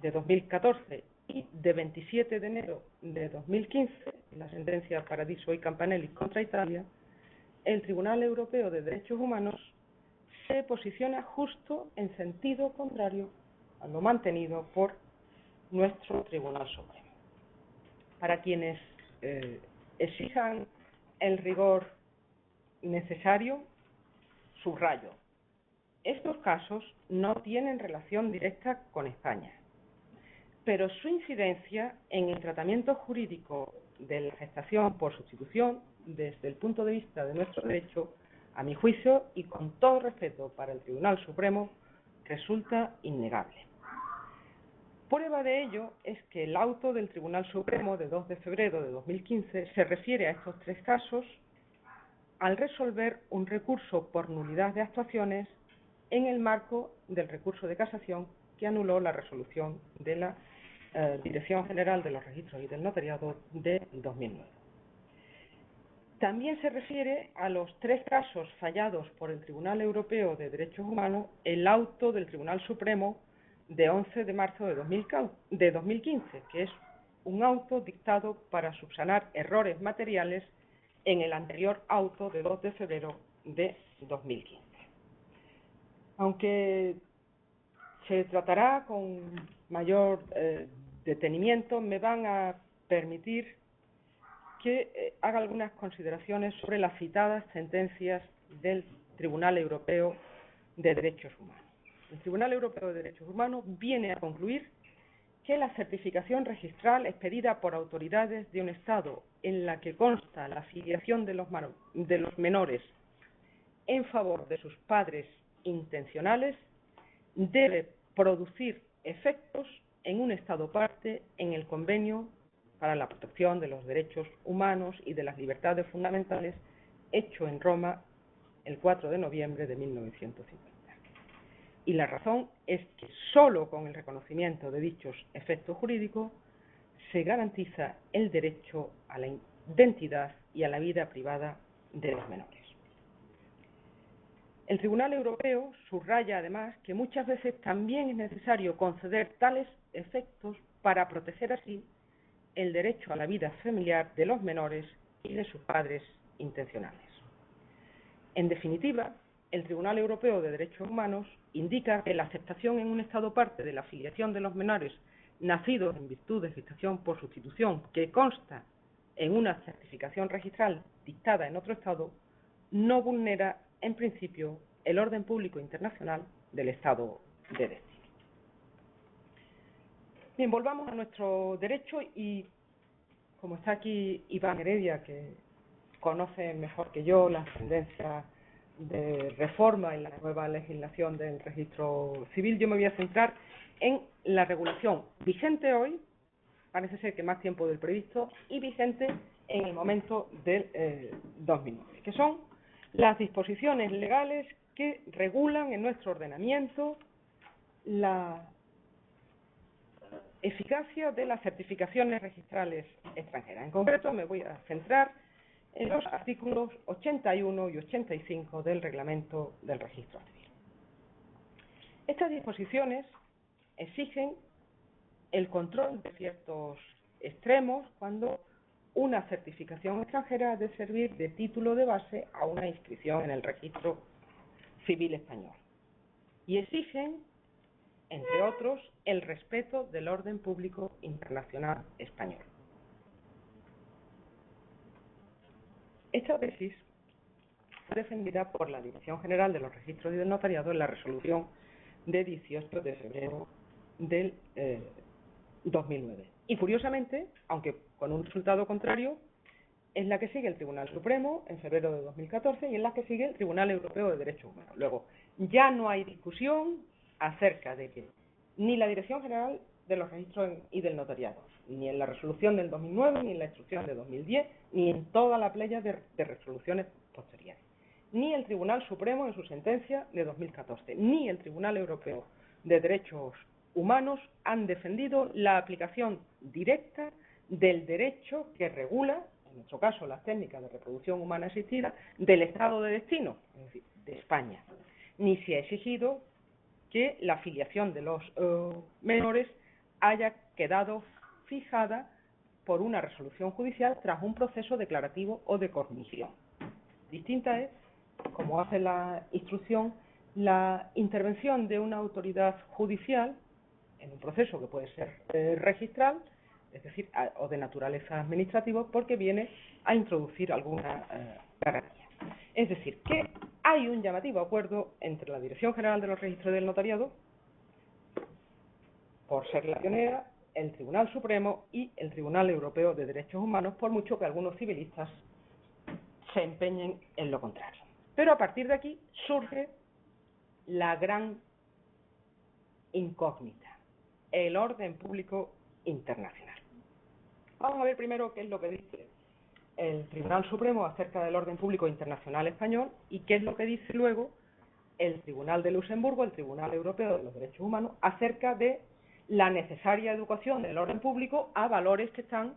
de 2014 y de 27 de enero de 2015, la sentencia Paradiso y Campanelli contra Italia, el Tribunal Europeo de Derechos Humanos se posiciona justo en sentido contrario a lo mantenido por nuestro Tribunal Supremo. Para quienes exijan el rigor necesario, subrayo, estos casos no tienen relación directa con España, pero su incidencia en el tratamiento jurídico de la gestación por sustitución, desde el punto de vista de nuestro derecho, a mi juicio y con todo respeto para el Tribunal Supremo, resulta innegable. Prueba de ello es que el auto del Tribunal Supremo de 2 de febrero de 2015 se refiere a estos tres casos al resolver un recurso por nulidad de actuaciones en el marco del recurso de casación que anuló la resolución de la Dirección General de los Registros y del Notariado de 2009. También se refiere a los tres casos fallados por el Tribunal Europeo de Derechos Humanos el auto del Tribunal Supremo de 11 de marzo de 2015, que es un auto dictado para subsanar errores materiales en el anterior auto de 2 de febrero de 2015. Aunque se tratará con mayor detenimiento, me van a permitir que haga algunas consideraciones sobre las citadas sentencias del Tribunal Europeo de Derechos Humanos. El Tribunal Europeo de Derechos Humanos viene a concluir que la certificación registral expedida por autoridades de un Estado en la que consta la filiación de los menores en favor de sus padres intencionales debe producir efectos en un Estado parte en el Convenio para la Protección de los Derechos Humanos y de las Libertades Fundamentales, hecho en Roma el 4 de noviembre de 1950. Y la razón es que solo con el reconocimiento de dichos efectos jurídicos se garantiza el derecho a la identidad y a la vida privada de los menores. El Tribunal Europeo subraya además que muchas veces también es necesario conceder tales efectos para proteger así el derecho a la vida familiar de los menores y de sus padres intencionales. En definitiva, el Tribunal Europeo de Derechos Humanos indica que la aceptación en un Estado parte de la filiación de los menores nacidos en virtud de gestación por sustitución que consta en una certificación registral dictada en otro Estado no vulnera, en principio, el orden público internacional del Estado de destino. Bien, volvamos a nuestro derecho y, como está aquí Iván Heredia, que conoce mejor que yo las tendencias de reforma en la nueva legislación del registro civil, yo me voy a centrar en la regulación vigente hoy, parece ser que más tiempo del previsto, y vigente en el momento del 2009, que son las disposiciones legales que regulan en nuestro ordenamiento la eficacia de las certificaciones registrales extranjeras. En concreto, me voy a centrar en los artículos 81 y 85 del Reglamento del Registro Civil. Estas disposiciones exigen el control de ciertos extremos cuando una certificación extranjera ha de servir de título de base a una inscripción en el Registro Civil español. Y exigen, entre otros, el respeto del orden público internacional español. Esta tesis fue defendida por la Dirección General de los Registros y del Notariado en la resolución de 18 de febrero del 2009. Y curiosamente, aunque con un resultado contrario, es la que sigue el Tribunal Supremo en febrero de 2014 y es la que sigue el Tribunal Europeo de Derechos Humanos. Luego, ya no hay discusión acerca de que ni la Dirección General de los Registros y del Notariado, ni en la resolución del 2009, ni en la instrucción de 2010, ni en toda la playa de resoluciones posteriores, ni el Tribunal Supremo en su sentencia de 2014, ni el Tribunal Europeo de Derechos Humanos han defendido la aplicación directa del derecho que regula, en nuestro caso, las técnicas de reproducción humana asistida, del Estado de destino, es decir, de España. Ni se ha exigido que la filiación de los menores haya quedado fijada por una resolución judicial tras un proceso declarativo o de cognición. Distinta es, como hace la instrucción, la intervención de una autoridad judicial en un proceso que puede ser registral, es decir, o de naturaleza administrativa, porque viene a introducir alguna garantía. Es decir, que hay un llamativo acuerdo entre la Dirección General de los Registros del Notariado, por ser la pionera, el Tribunal Supremo y el Tribunal Europeo de Derechos Humanos, por mucho que algunos civilistas se empeñen en lo contrario. Pero a partir de aquí surge la gran incógnita, el orden público internacional. Vamos a ver primero qué es lo que dice el Tribunal Supremo acerca del orden público internacional español y qué es lo que dice luego el Tribunal de Luxemburgo, el Tribunal Europeo de los Derechos Humanos, acerca de la necesaria educación del orden público a valores que están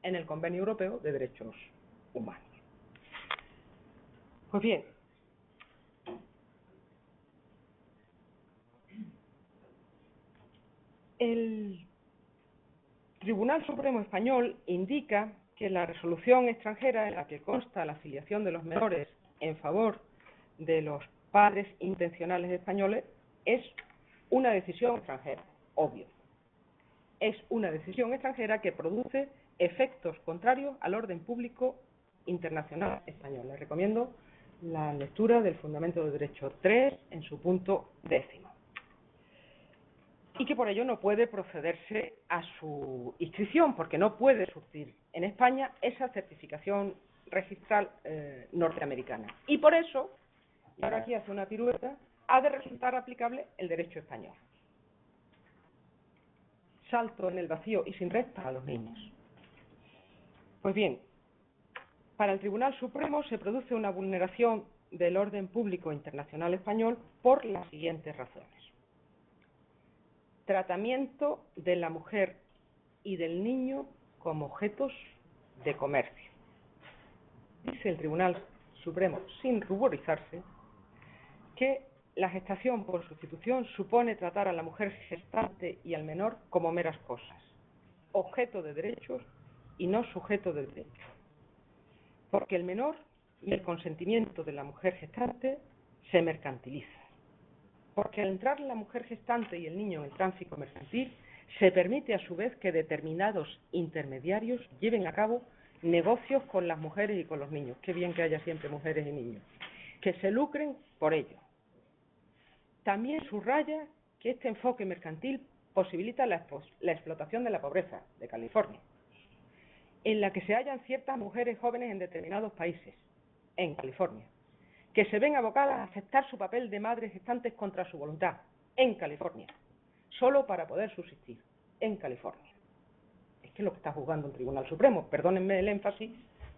en el Convenio Europeo de Derechos Humanos. Pues bien, el Tribunal Supremo Español indica que la resolución extranjera en la que consta la filiación de los menores en favor de los padres intencionales españoles es una decisión extranjera, obvio. Es una decisión extranjera que produce efectos contrarios al orden público internacional español. Les recomiendo la lectura del Fundamento de Derecho 3 en su punto 10. Y que por ello no puede procederse a su inscripción, porque no puede surtir en España esa certificación registral norteamericana. Y por eso, y ahora aquí hace una pirueta, ha de resultar aplicable el derecho español. Salto en el vacío y sin red para los niños. Pues bien, para el Tribunal Supremo se produce una vulneración del orden público internacional español por las siguientes razones. Tratamiento de la mujer y del niño como objetos de comercio. Dice el Tribunal Supremo, sin ruborizarse, que la gestación por sustitución supone tratar a la mujer gestante y al menor como meras cosas, objeto de derechos y no sujeto de derecho. Porque el menor y el consentimiento de la mujer gestante se mercantiliza. Porque al entrar la mujer gestante y el niño en el tráfico mercantil, se permite a su vez que determinados intermediarios lleven a cabo negocios con las mujeres y con los niños. Qué bien que haya siempre mujeres y niños. Que se lucren por ello. También subraya que este enfoque mercantil posibilita la explotación de la pobreza de California, en la que se hallan ciertas mujeres jóvenes en determinados países, en California, que se ven abocadas a aceptar su papel de madres gestantes contra su voluntad, en California, solo para poder subsistir, en California. Es que es lo que está juzgando un Tribunal Supremo, perdónenme el énfasis,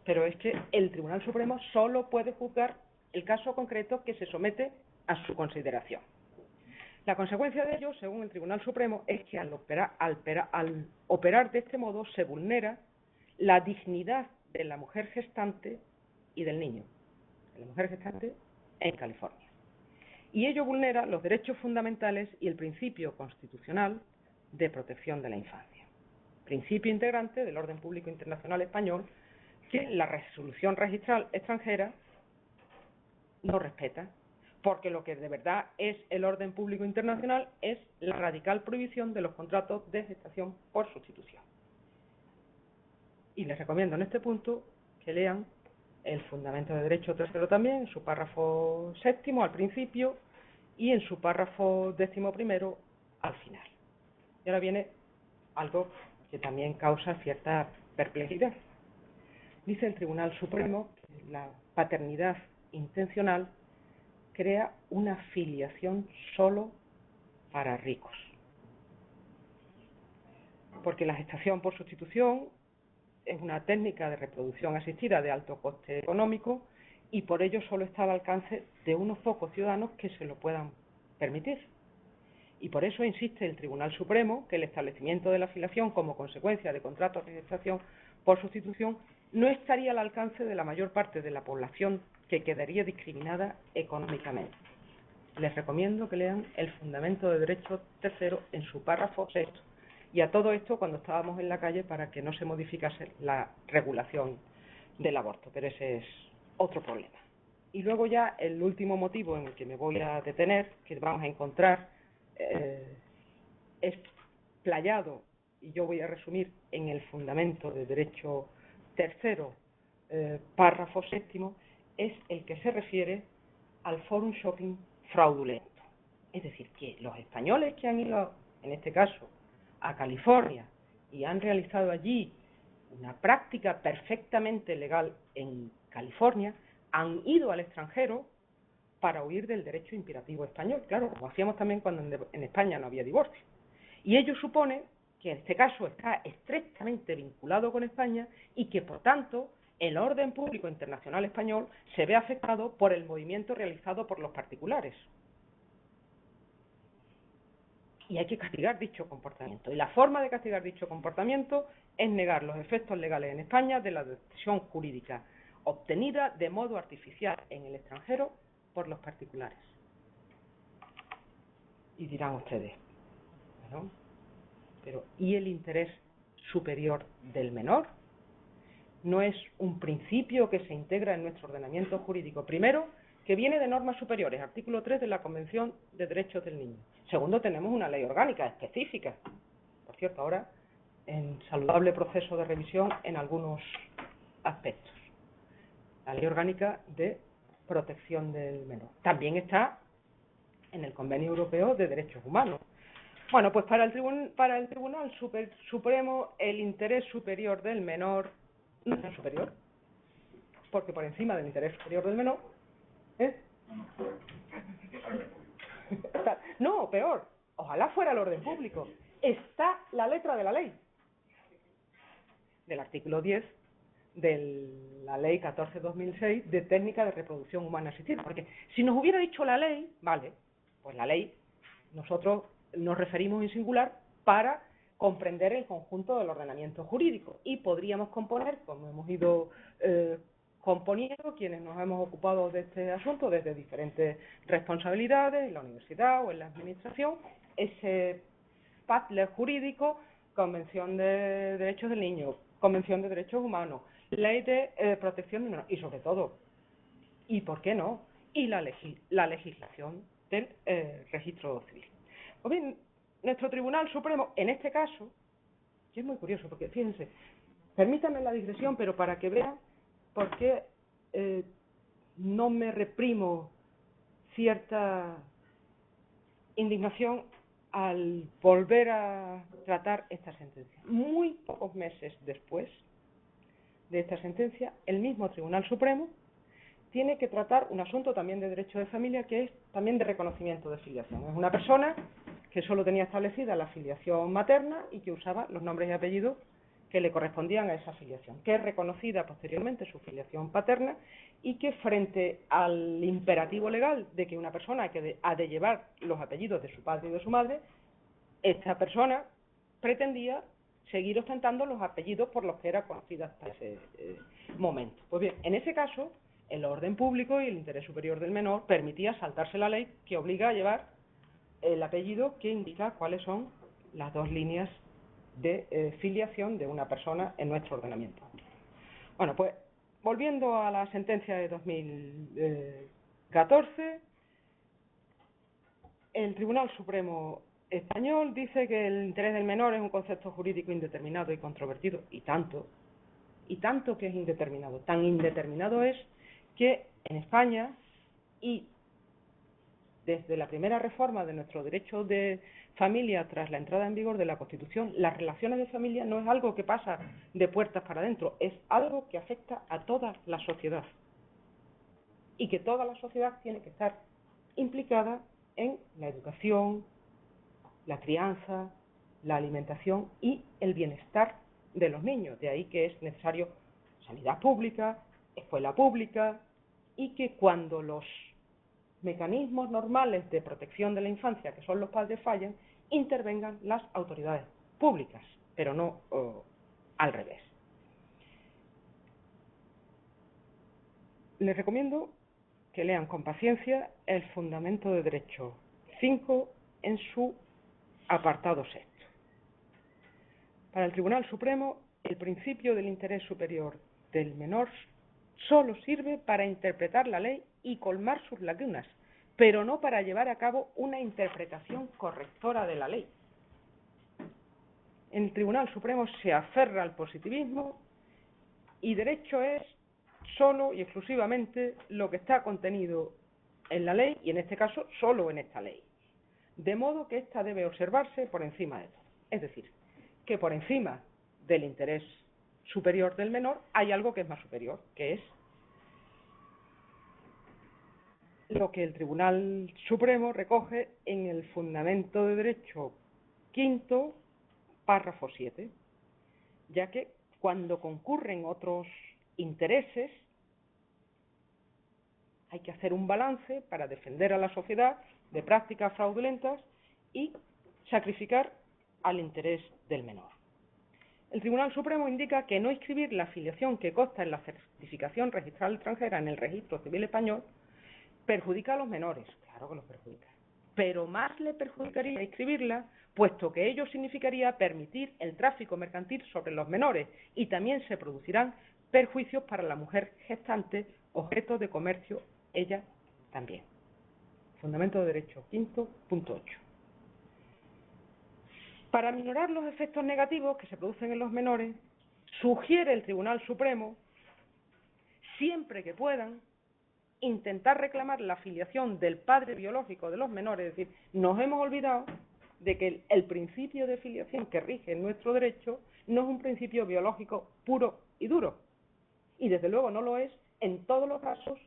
pero es que el Tribunal Supremo solo puede juzgar el caso concreto que se somete a su consideración. La consecuencia de ello, según el Tribunal Supremo, es que al operar de este modo se vulnera la dignidad de la mujer gestante y del niño, de la mujer gestante en California. Y ello vulnera los derechos fundamentales y el principio constitucional de protección de la infancia, principio integrante del orden público internacional español que la resolución registral extranjera no respeta, porque lo que de verdad es el orden público internacional es la radical prohibición de los contratos de gestación por sustitución. Y les recomiendo en este punto que lean el Fundamento de Derecho tercero también, en su párrafo séptimo al principio y en su párrafo 11º al final. Y ahora viene algo que también causa cierta perplejidad. Dice el Tribunal Supremo que la paternidad intencional crea una filiación solo para ricos. Porque la gestación por sustitución es una técnica de reproducción asistida de alto coste económico y por ello solo está al alcance de unos pocos ciudadanos que se lo puedan permitir. Y por eso insiste el Tribunal Supremo que el establecimiento de la filiación como consecuencia de contratos de gestación por sustitución no estaría al alcance de la mayor parte de la población que quedaría discriminada económicamente. Les recomiendo que lean el Fundamento de Derecho tercero en su párrafo sexto. Y a todo esto cuando estábamos en la calle para que no se modificase la regulación del aborto, pero ese es otro problema. Y luego ya el último motivo en el que me voy a detener, que vamos a encontrar explayado, y yo voy a resumir en el Fundamento de Derecho tercero, párrafo séptimo, es el que se refiere al forum shopping fraudulento. Es decir, que los españoles que han ido, en este caso, a California y han realizado allí una práctica perfectamente legal en California, han ido al extranjero para huir del derecho imperativo español, claro, como hacíamos también cuando en España no había divorcio. Y ello supone que en este caso está estrechamente vinculado con España y que, por tanto, el orden público internacional español se ve afectado por el movimiento realizado por los particulares. Y hay que castigar dicho comportamiento. Y la forma de castigar dicho comportamiento es negar los efectos legales en España de la decisión jurídica obtenida de modo artificial en el extranjero por los particulares. Y dirán ustedes, bueno, pero ¿y el interés superior del menor? ¿No es un principio que se integra en nuestro ordenamiento jurídico? Primero, que viene de normas superiores, artículo 3 de la Convención de Derechos del Niño. Segundo, tenemos una ley orgánica específica, por cierto, ahora en saludable proceso de revisión en algunos aspectos. La ley orgánica de protección del menor. También está en el Convenio Europeo de Derechos Humanos. Bueno, pues para el Tribunal Supremo el interés superior del menor no es superior, porque por encima del interés superior del menor no, peor, ojalá fuera el orden público, está la letra de la ley, del artículo 10 de la ley 14/2006 de técnica de reproducción humana asistida, porque si nos hubiera dicho la ley, vale, pues la ley, nosotros nos referimos en singular para comprender el conjunto del ordenamiento jurídico y podríamos componer, como hemos ido componiendo quienes nos hemos ocupado de este asunto desde diferentes responsabilidades, en la universidad o en la administración, ese puzzle jurídico, Convención de Derechos del Niño, Convención de Derechos Humanos, Ley de Protección de Menores y sobre todo, ¿y por qué no? Y la legislación del registro civil. Pues bien, nuestro Tribunal Supremo, en este caso, que es muy curioso, porque fíjense, permítanme la digresión, pero para que vean por qué no me reprimo cierta indignación al volver a tratar esta sentencia. Muy pocos meses después de esta sentencia, el mismo Tribunal Supremo tiene que tratar un asunto también de derecho de familia, que es también de reconocimiento de filiación. Es una persona que solo tenía establecida la filiación materna y que usaba los nombres y apellidos que le correspondían a esa filiación, que es reconocida posteriormente su filiación paterna y que frente al imperativo legal de que una persona ha de llevar los apellidos de su padre y de su madre, esta persona pretendía seguir ostentando los apellidos por los que era conocida hasta ese momento. Pues bien, en ese caso, el orden público y el interés superior del menor permitía saltarse la ley que obliga a llevar el apellido que indica cuáles son las dos líneas de filiación de una persona en nuestro ordenamiento. Bueno, pues volviendo a la sentencia de 2014, el Tribunal Supremo Español dice que el interés del menor es un concepto jurídico indeterminado y controvertido, y tanto que es indeterminado. Tan indeterminado es que en España, y desde la primera reforma de nuestro derecho de familia tras la entrada en vigor de la Constitución, las relaciones de familia no es algo que pasa de puertas para adentro, es algo que afecta a toda la sociedad. Y que toda la sociedad tiene que estar implicada en la educación, la crianza, la alimentación y el bienestar de los niños. De ahí que es necesario sanidad pública, escuela pública, y que cuando los mecanismos normales de protección de la infancia, que son los padres, fallen, intervengan las autoridades públicas, pero no al revés. Les recomiendo que lean con paciencia el Fundamento de Derecho 5 en su apartado sexto. Para el Tribunal Supremo, el principio del interés superior del menor solo sirve para interpretar la ley y colmar sus lagunas, pero no para llevar a cabo una interpretación correctora de la ley. En el Tribunal Supremo se aferra al positivismo y derecho es solo y exclusivamente lo que está contenido en la ley, y en este caso solo en esta ley. De modo que ésta debe observarse por encima de todo. Es decir, que por encima del interés superior del menor hay algo que es más superior, que es lo que el Tribunal Supremo recoge en el Fundamento de Derecho quinto, párrafo 7, ya que cuando concurren otros intereses hay que hacer un balance para defender a la sociedad de prácticas fraudulentas y sacrificar al interés del menor. El Tribunal Supremo indica que no inscribir la filiación que consta en la certificación registral extranjera en el Registro Civil Español perjudica a los menores. Claro que los perjudica. Pero más le perjudicaría inscribirla, puesto que ello significaría permitir el tráfico mercantil sobre los menores, y también se producirán perjuicios para la mujer gestante, objeto de comercio, ella también. Fundamento de Derecho quinto, punto 8. Para minorar los efectos negativos que se producen en los menores, sugiere el Tribunal Supremo, siempre que puedan, intentar reclamar la filiación del padre biológico de los menores. Es decir, nos hemos olvidado de que el principio de filiación que rige nuestro derecho no es un principio biológico puro y duro, y desde luego no lo es en todos los casos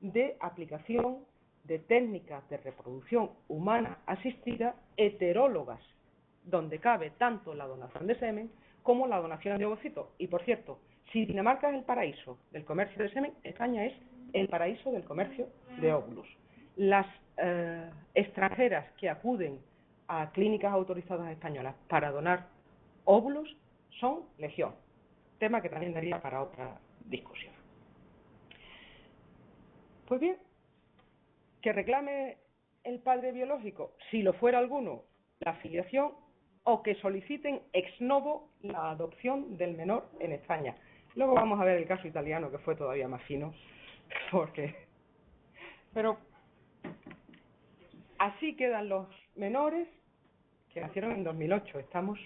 de aplicación de técnicas de reproducción humana asistida heterólogas, donde cabe tanto la donación de semen como la donación de ovocitos. Y por cierto, si Dinamarca es el paraíso del comercio de semen, España es el paraíso del comercio de óvulos. Las extranjeras que acuden a clínicas autorizadas españolas para donar óvulos son legión, tema que también daría para otra discusión. Pues bien, que reclame el padre biológico, si lo fuera alguno, la filiación, o que soliciten ex novo la adopción del menor en España. Luego vamos a ver el caso italiano, que fue todavía más fino, pero así quedan los menores que nacieron en 2008, estamos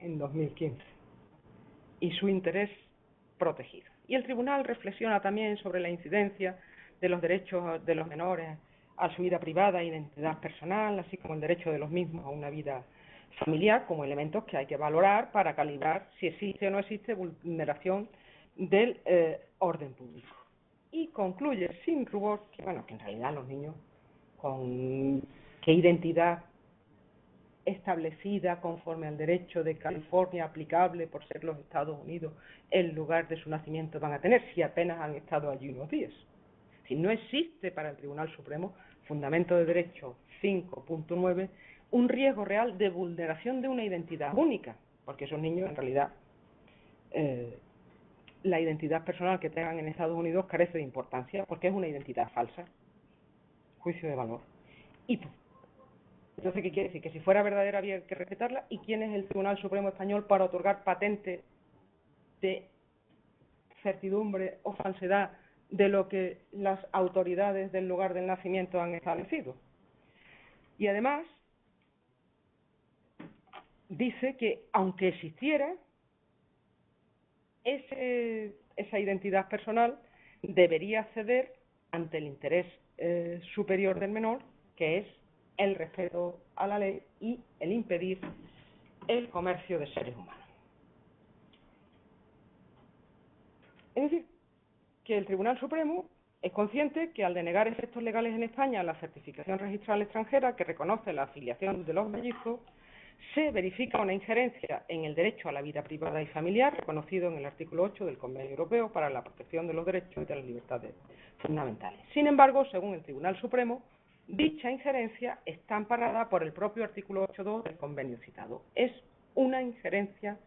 en 2015, y su interés protegido. Y el tribunal reflexiona también sobre la incidencia de los derechos de los menores a su vida privada e identidad personal, así como el derecho de los mismos a una vida familiar, como elementos que hay que valorar para calibrar si existe o no existe vulneración del orden público. Y concluye sin rubor que, bueno, que en realidad los niños con qué identidad establecida conforme al derecho de California aplicable por ser los Estados Unidos el lugar de su nacimiento van a tener si apenas han estado allí unos días. Si no existe para el Tribunal Supremo, Fundamento de Derecho 5.9, un riesgo real de vulneración de una identidad única, porque esos niños en realidad la identidad personal que tengan en Estados Unidos carece de importancia porque es una identidad falsa. Juicio de valor. Y entonces, ¿qué quiere decir? Que si fuera verdadera había que respetarla. ¿Y quién es el Tribunal Supremo Español para otorgar patente de certidumbre o falsedad de lo que las autoridades del lugar del nacimiento han establecido? Y además dice que aunque existiera esa identidad personal, debería ceder ante el interés superior del menor, que es el respeto a la ley y el impedir el comercio de seres humanos. Es decir, que el Tribunal Supremo es consciente que al denegar efectos legales en España la certificación registral extranjera que reconoce la afiliación de los mellizos, se verifica una injerencia en el derecho a la vida privada y familiar reconocido en el artículo 8 del Convenio Europeo para la protección de los derechos y de las libertades fundamentales. Sin embargo, según el Tribunal Supremo, dicha injerencia está amparada por el propio artículo 8.2 del convenio citado. Es una injerencia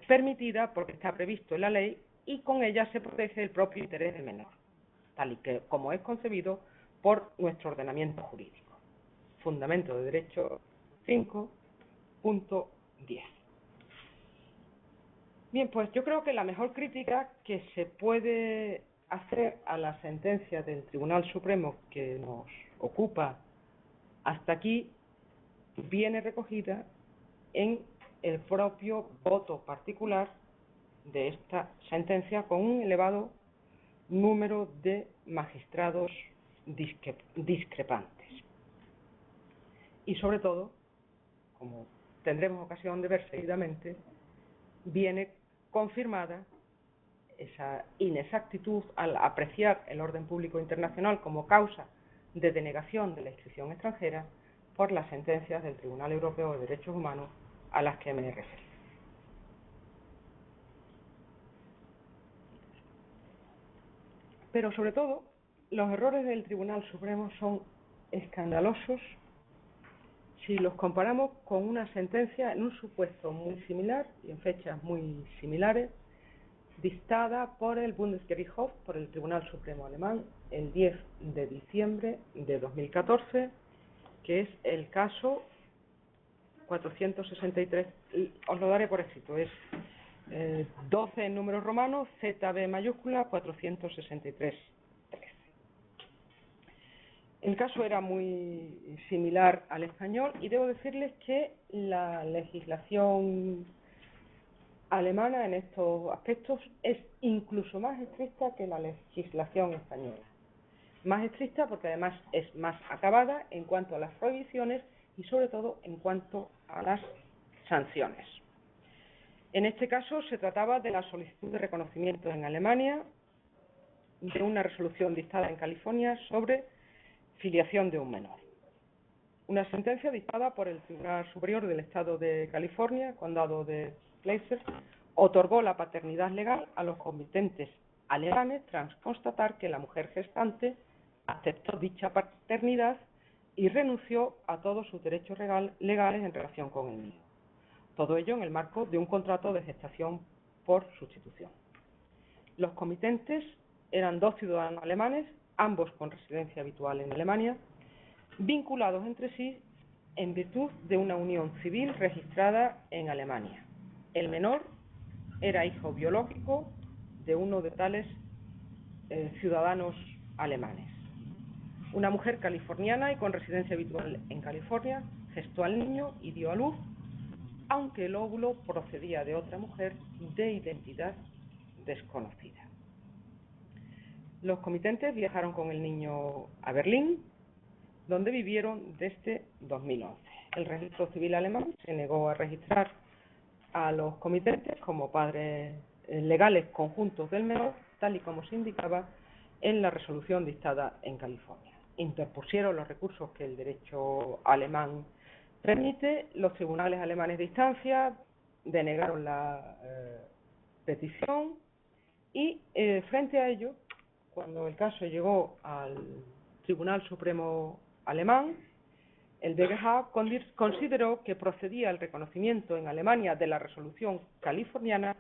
permitida porque está previsto en la ley y con ella se protege el propio interés del menor, tal y que como es concebido por nuestro ordenamiento jurídico. Fundamento de Derecho 5.10. Bien, pues yo creo que la mejor crítica que se puede hacer a la sentencia del Tribunal Supremo que nos ocupa hasta aquí viene recogida en el propio voto particular de esta sentencia con un elevado número de magistrados discrepantes. Y sobre todo, como tendremos ocasión de ver seguidamente, viene confirmada esa inexactitud al apreciar el orden público internacional como causa de denegación de la inscripción extranjera por las sentencias del Tribunal Europeo de Derechos Humanos a las que me he referido. Pero sobre todo, los errores del Tribunal Supremo son escandalosos si los comparamos con una sentencia en un supuesto muy similar y en fechas muy similares, dictada por el Bundesgerichtshof, por el Tribunal Supremo Alemán, el 10 de diciembre de 2014, que es el caso 463, os lo daré por escrito, es 12 en números romanos, ZB mayúscula, 463. El caso era muy similar al español y debo decirles que la legislación alemana en estos aspectos es incluso más estricta que la legislación española. Más estricta porque además es más acabada en cuanto a las prohibiciones y sobre todo en cuanto a las sanciones. En este caso se trataba de la solicitud de reconocimiento en Alemania de una resolución dictada en California sobre filiación de un menor. Una sentencia dictada por el Tribunal Superior del Estado de California, Condado de Placer, otorgó la paternidad legal a los comitentes alemanes tras constatar que la mujer gestante aceptó dicha paternidad y renunció a todos sus derechos legales en relación con el niño. Todo ello en el marco de un contrato de gestación por sustitución. Los comitentes eran 2 ciudadanos alemanes, ambos con residencia habitual en Alemania, vinculados entre sí en virtud de una unión civil registrada en Alemania. El menor era hijo biológico de uno de tales ciudadanos alemanes. Una mujer californiana y con residencia habitual en California gestó al niño y dio a luz, aunque el óvulo procedía de otra mujer de identidad desconocida. Los comitentes viajaron con el niño a Berlín donde vivieron desde 2011. El registro civil alemán se negó a registrar a los comitentes como padres legales conjuntos del menor, tal y como se indicaba en la resolución dictada en California. Interpusieron los recursos que el derecho alemán permite, los tribunales alemanes de instancia denegaron la petición y frente a ello, cuando el caso llegó al Tribunal Supremo alemán, el BGH consideró que procedía el reconocimiento en Alemania de la resolución californiana,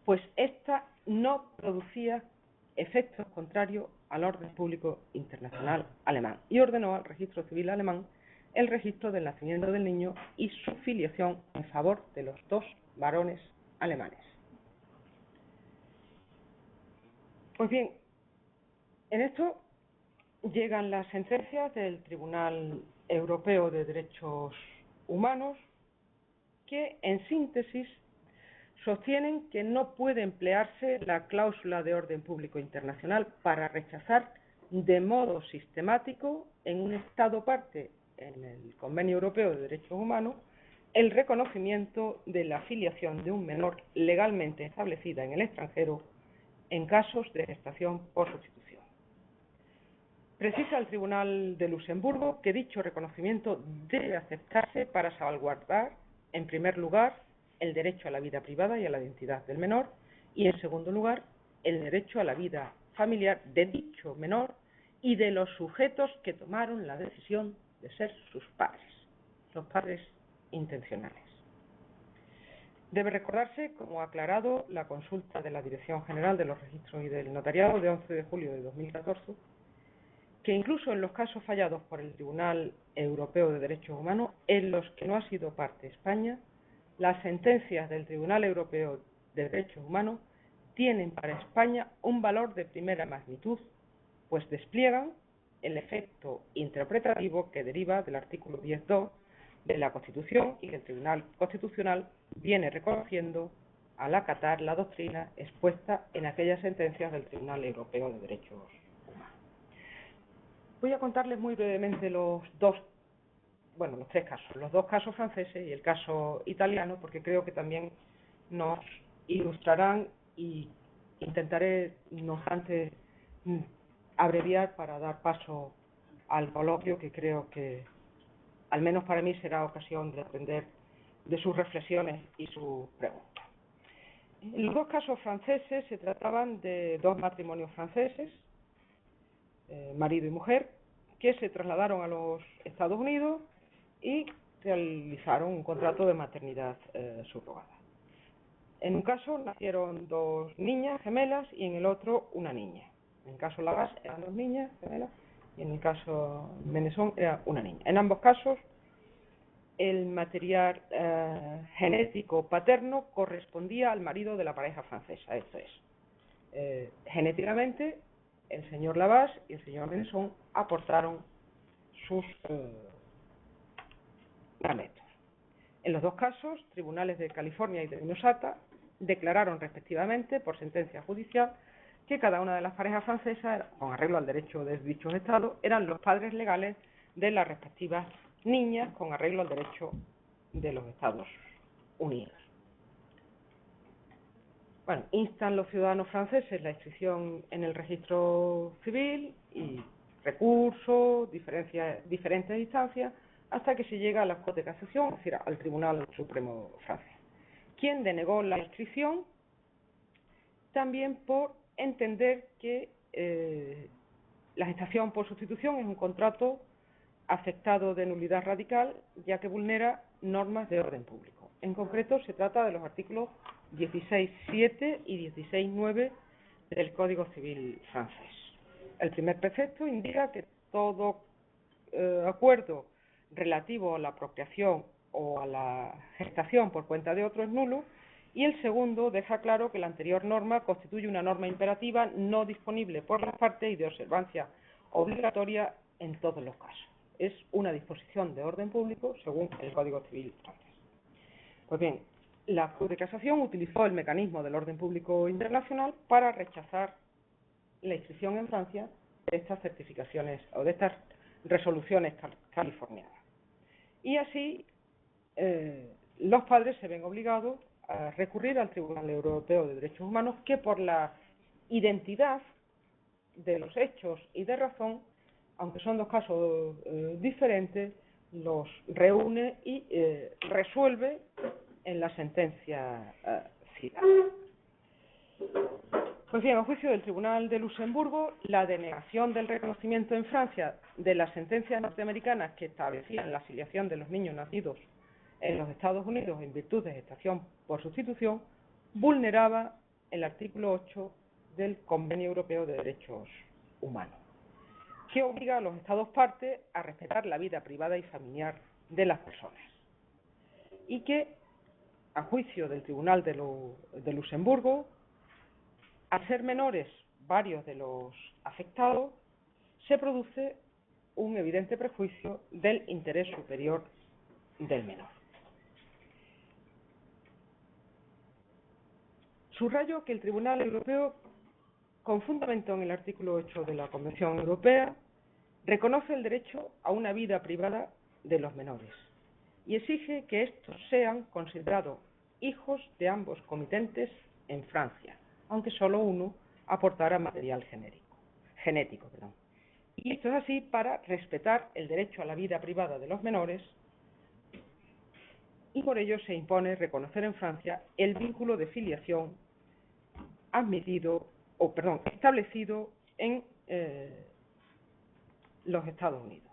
pues ésta no producía efectos contrarios al orden público internacional alemán y ordenó al registro civil alemán el registro del nacimiento del niño y su filiación en favor de los dos varones alemanes. Pues bien, en esto llegan las sentencias del Tribunal Europeo de Derechos Humanos que, en síntesis, sostienen que no puede emplearse la cláusula de orden público internacional para rechazar de modo sistemático en un Estado parte en el Convenio Europeo de Derechos Humanos el reconocimiento de la filiación de un menor legalmente establecida en el extranjero en casos de gestación por sustitución. Precisa el Tribunal de Luxemburgo que dicho reconocimiento debe aceptarse para salvaguardar, en primer lugar, el derecho a la vida privada y a la identidad del menor, y en segundo lugar, el derecho a la vida familiar de dicho menor y de los sujetos que tomaron la decisión de ser sus padres, los padres intencionales. Debe recordarse, como ha aclarado la consulta de la Dirección General de los Registros y del Notariado de 11 de julio de 2014, que incluso en los casos fallados por el Tribunal Europeo de Derechos Humanos, en los que no ha sido parte España, las sentencias del Tribunal Europeo de Derechos Humanos tienen para España un valor de primera magnitud, pues despliegan el efecto interpretativo que deriva del artículo 10.2 de la Constitución y que el Tribunal Constitucional viene reconociendo al acatar la doctrina expuesta en aquellas sentencias del Tribunal Europeo de Derechos Humanos. Voy a contarles muy brevemente los tres casos, los dos casos franceses y el caso italiano, porque creo que también nos ilustrarán y intentaré, no obstante, abreviar para dar paso al coloquio que creo que, al menos para mí, será ocasión de aprender de sus reflexiones y sus preguntas. Los dos casos franceses se trataban de dos matrimonios franceses, marido y mujer, que se trasladaron a los Estados Unidos y realizaron un contrato de maternidad subrogada. En un caso nacieron dos niñas gemelas y en el otro una niña. En el caso Lagas eran dos niñas gemelas y en el caso Menesson era una niña. En ambos casos el material genético paterno correspondía al marido de la pareja francesa, esto es, genéticamente el señor Lagas y el señor Menesson aportaron sus gametos. En los dos casos, tribunales de California y de Minnesota declararon respectivamente, por sentencia judicial, que cada una de las parejas francesas, con arreglo al derecho de dichos estados, eran los padres legales de las respectivas niñas, con arreglo al derecho de los Estados Unidos. Bueno, instan los ciudadanos franceses la inscripción en el registro civil y recursos, diferentes instancias, hasta que se llega a la Corte de Casación, es decir, al Tribunal Supremo francés, quien denegó la inscripción también por entender que la gestación por sustitución es un contrato afectado de nulidad radical, ya que vulnera normas de orden público. En concreto, se trata de los artículos 16.7 y 16.9 del Código Civil francés. El primer precepto indica que todo acuerdo relativo a la apropiación o a la gestación por cuenta de otro es nulo, y el segundo deja claro que la anterior norma constituye una norma imperativa no disponible por las partes y de observancia obligatoria en todos los casos. Es una disposición de orden público según el Código Civil francés. Pues bien, la Corte de Casación utilizó el mecanismo del orden público internacional para rechazar la inscripción en Francia de estas certificaciones o de estas resoluciones californianas. Y así los padres se ven obligados a recurrir al Tribunal Europeo de Derechos Humanos, que por la identidad de los hechos y de razón, aunque son dos casos diferentes, los reúne y resuelve en la sentencia final. Pues bien, a juicio del Tribunal de Luxemburgo, la denegación del reconocimiento en Francia de las sentencias norteamericanas que establecían la filiación de los niños nacidos en los Estados Unidos en virtud de gestación por sustitución vulneraba el artículo 8 del Convenio Europeo de Derechos Humanos, que obliga a los Estados partes a respetar la vida privada y familiar de las personas, y que, a juicio del Tribunal de Luxemburgo, al ser menores varios de los afectados, se produce un evidente prejuicio del interés superior del menor. Subrayo que el Tribunal Europeo, con fundamento en el artículo 8 de la Convención Europea, reconoce el derecho a una vida privada de los menores y exige que estos sean considerados hijos de ambos comitentes en Francia, aunque solo uno aportara material genético. Y esto es así para respetar el derecho a la vida privada de los menores, y por ello se impone reconocer en Francia el vínculo de filiación establecido en los Estados Unidos.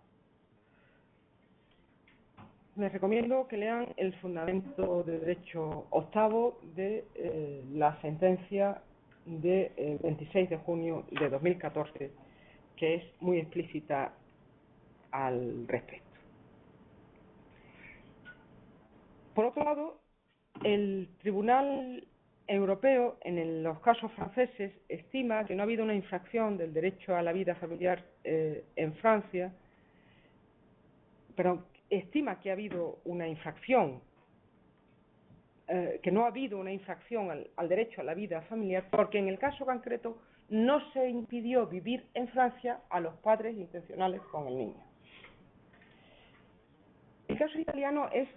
Les recomiendo que lean el fundamento de derecho octavo de la sentencia de 26 de junio de 2014, que es muy explícita al respecto. Por otro lado, el Tribunal Europeo, en los casos franceses, estima que no ha habido una infracción del derecho a la vida familiar en Francia, pero estima que ha habido una infracción, que no ha habido una infracción al derecho a la vida familiar, porque en el caso concreto no se impidió vivir en Francia a los padres intencionales con el niño. El caso italiano es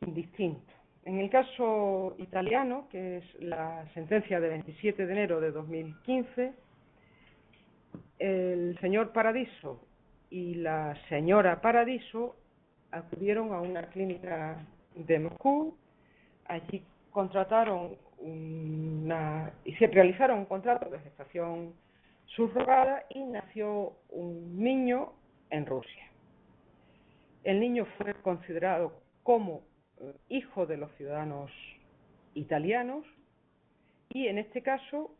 distinto. En el caso italiano, que es la sentencia de 27 de enero de 2015, el señor Paradiso y la señora Paradiso acudieron a una clínica de Moscú. Allí realizaron un contrato de gestación subrogada y nació un niño en Rusia. El niño fue considerado como hijo de los ciudadanos italianos y en este caso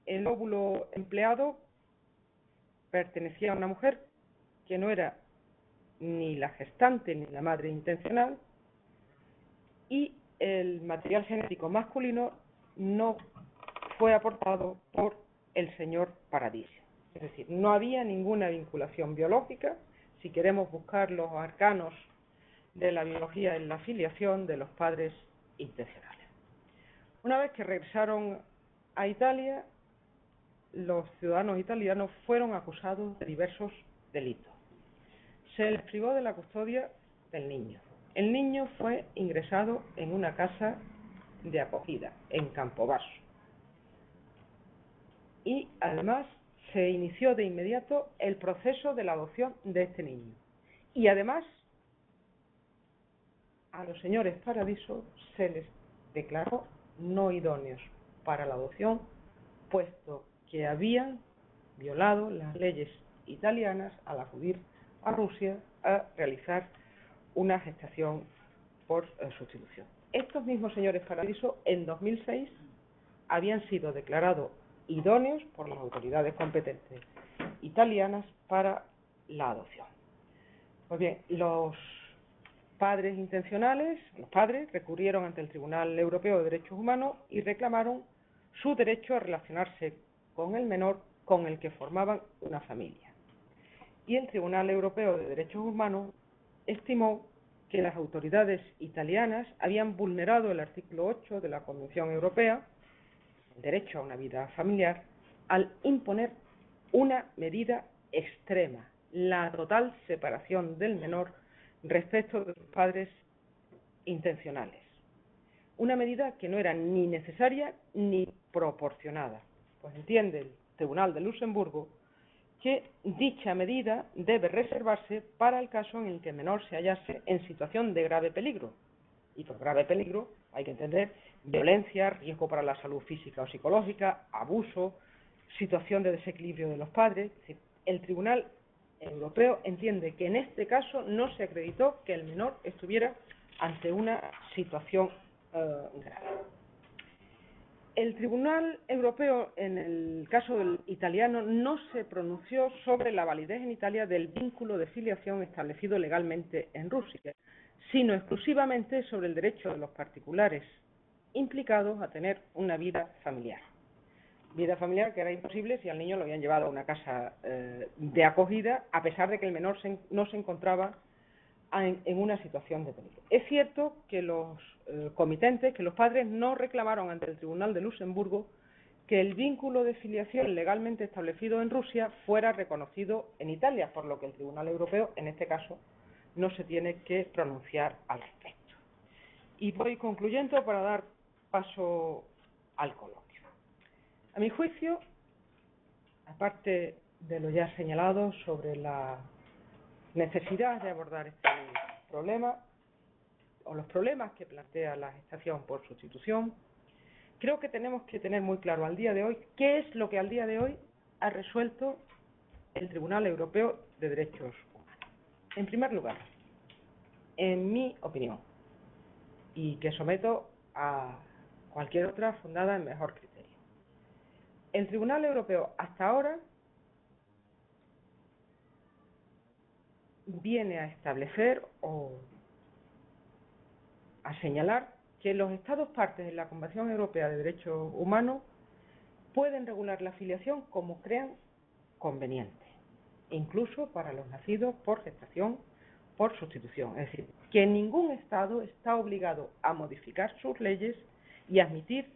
el óvulo empleado pertenecía a una mujer que no era ni la gestante ni la madre intencional, y el material genético masculino no fue aportado por el señor Paradiso. Es decir, no había ninguna vinculación biológica. Si queremos buscar los arcanos de la biología en la filiación de los padres intencionales. Una vez que regresaron a Italia, los ciudadanos italianos fueron acusados de diversos delitos. Se les privó de la custodia del niño. El niño fue ingresado en una casa de acogida en Campobasso. Y además se inició de inmediato el proceso de la adopción de este niño. Y además a los señores Paradiso se les declaró no idóneos para la adopción, puesto que habían violado las leyes italianas al acudir a Rusia a realizar una gestación por sustitución. Estos mismos señores Paradiso en 2006 habían sido declarados idóneos por las autoridades competentes italianas para la adopción. Pues bien, los padres intencionales, los padres, recurrieron ante el Tribunal Europeo de Derechos Humanos y reclamaron su derecho a relacionarse con el menor con el que formaban una familia. Y el Tribunal Europeo de Derechos Humanos estimó que las autoridades italianas habían vulnerado el artículo 8 de la Convención Europea, el derecho a una vida familiar, al imponer una medida extrema, la total separación del menor respecto de sus padres intencionales. Una medida que no era ni necesaria ni proporcionada, pues entiende el Tribunal de Luxemburgo que dicha medida debe reservarse para el caso en el que el menor se hallase en situación de grave peligro. Y por grave peligro hay que entender violencia, riesgo para la salud física o psicológica, abuso, situación de desequilibrio de los padres. El Tribunal Europeo entiende que en este caso no se acreditó que el menor estuviera ante una situación grave. El Tribunal Europeo, en el caso del italiano, no se pronunció sobre la validez en Italia del vínculo de filiación establecido legalmente en Rusia, sino exclusivamente sobre el derecho de los particulares implicados a tener una vida familiar. Vida familiar que era imposible si al niño lo habían llevado a una casa de acogida, a pesar de que el menor no se encontraba en una situación de peligro. Es cierto que los comitentes, que los padres no reclamaron ante el Tribunal de Luxemburgo que el vínculo de filiación legalmente establecido en Rusia fuera reconocido en Italia, por lo que el Tribunal Europeo, en este caso, no se tiene que pronunciar al respecto. Y voy concluyendo para dar paso al coloquio. A mi juicio, aparte de lo ya señalado sobre la necesidad de abordar este problema, o los problemas que plantea la gestación por sustitución, creo que tenemos que tener muy claro al día de hoy qué es lo que al día de hoy ha resuelto el Tribunal Europeo de Derechos Humanos. En primer lugar, en mi opinión, y que someto a cualquier otra fundada en mejor criterio, el Tribunal Europeo hasta ahora viene a establecer o a señalar que los Estados partes de la Convención Europea de Derechos Humanos pueden regular la filiación como crean conveniente, incluso para los nacidos por gestación por sustitución. Es decir, que ningún Estado está obligado a modificar sus leyes y a admitir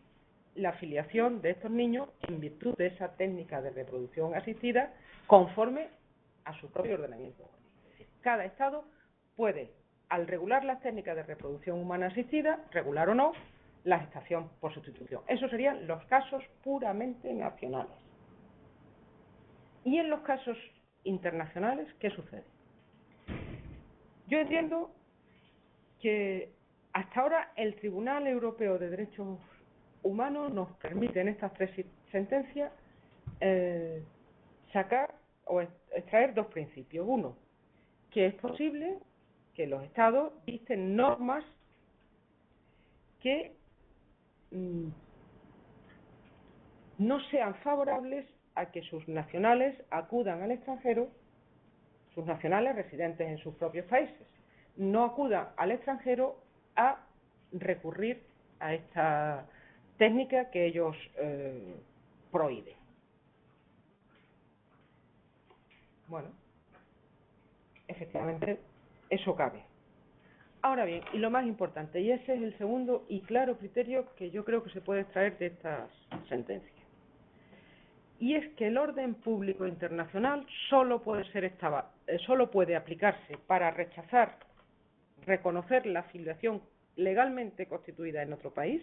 la filiación de estos niños en virtud de esa técnica de reproducción asistida conforme a su propio ordenamiento. Es decir, cada Estado puede, al regular las técnicas de reproducción humana asistida, regular o no la gestación por sustitución. Esos serían los casos puramente nacionales. Y en los casos internacionales, ¿qué sucede? Yo entiendo que hasta ahora el Tribunal Europeo de Derechos Humanos nos permite en estas tres sentencias sacar o extraer dos principios. Uno, que es posible que los Estados dicten normas que no sean favorables a que sus nacionales acudan al extranjero, sus nacionales residentes en sus propios países, no acudan al extranjero a recurrir a esta técnica que ellos prohíben. Bueno, efectivamente, eso cabe. Ahora bien, y lo más importante, y ese es el segundo y claro criterio que yo creo que se puede extraer de estas sentencias, y es que el orden público internacional solo puede aplicarse para reconocer la filiación legalmente constituida en otro país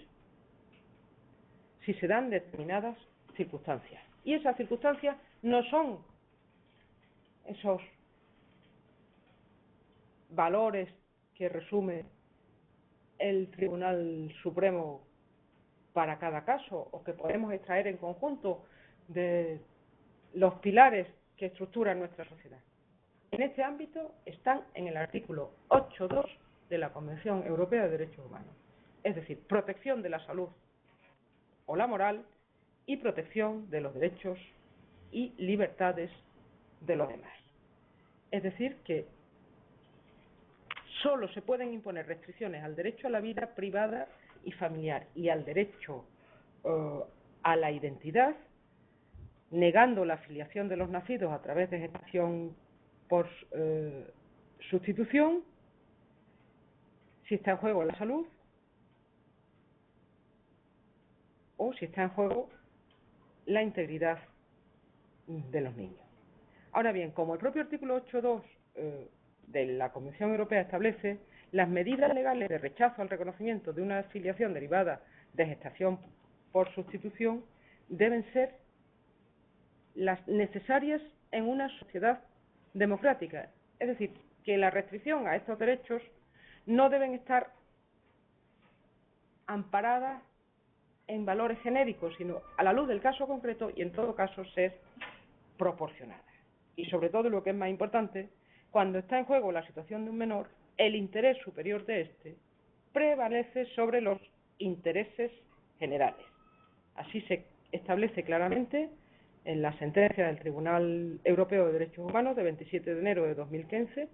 si se dan determinadas circunstancias. Y esas circunstancias no son esos valores que resume el Tribunal Supremo para cada caso o que podemos extraer en conjunto de los pilares que estructuran nuestra sociedad. En este ámbito están en el artículo 8.2 de la Convención Europea de Derechos Humanos, es decir, protección de la salud o la moral y protección de los derechos y libertades de los demás. Es decir, que solo se pueden imponer restricciones al derecho a la vida privada y familiar y al derecho a la identidad, negando la filiación de los nacidos a través de gestación por sustitución, si está en juego la salud o si está en juego la integridad de los niños. Ahora bien, como el propio artículo 8.2 de la Convención Europea establece, las medidas legales de rechazo al reconocimiento de una filiación derivada de gestación por sustitución deben ser las necesarias en una sociedad democrática. Es decir, que la restricción a estos derechos no deben estar amparadas en valores genéricos, sino a la luz del caso concreto y en todo caso ser proporcionadas. Y sobre todo, lo que es más importante, cuando está en juego la situación de un menor, el interés superior de éste prevalece sobre los intereses generales. Así se establece claramente en la sentencia del Tribunal Europeo de Derechos Humanos de 27 de enero de 2015,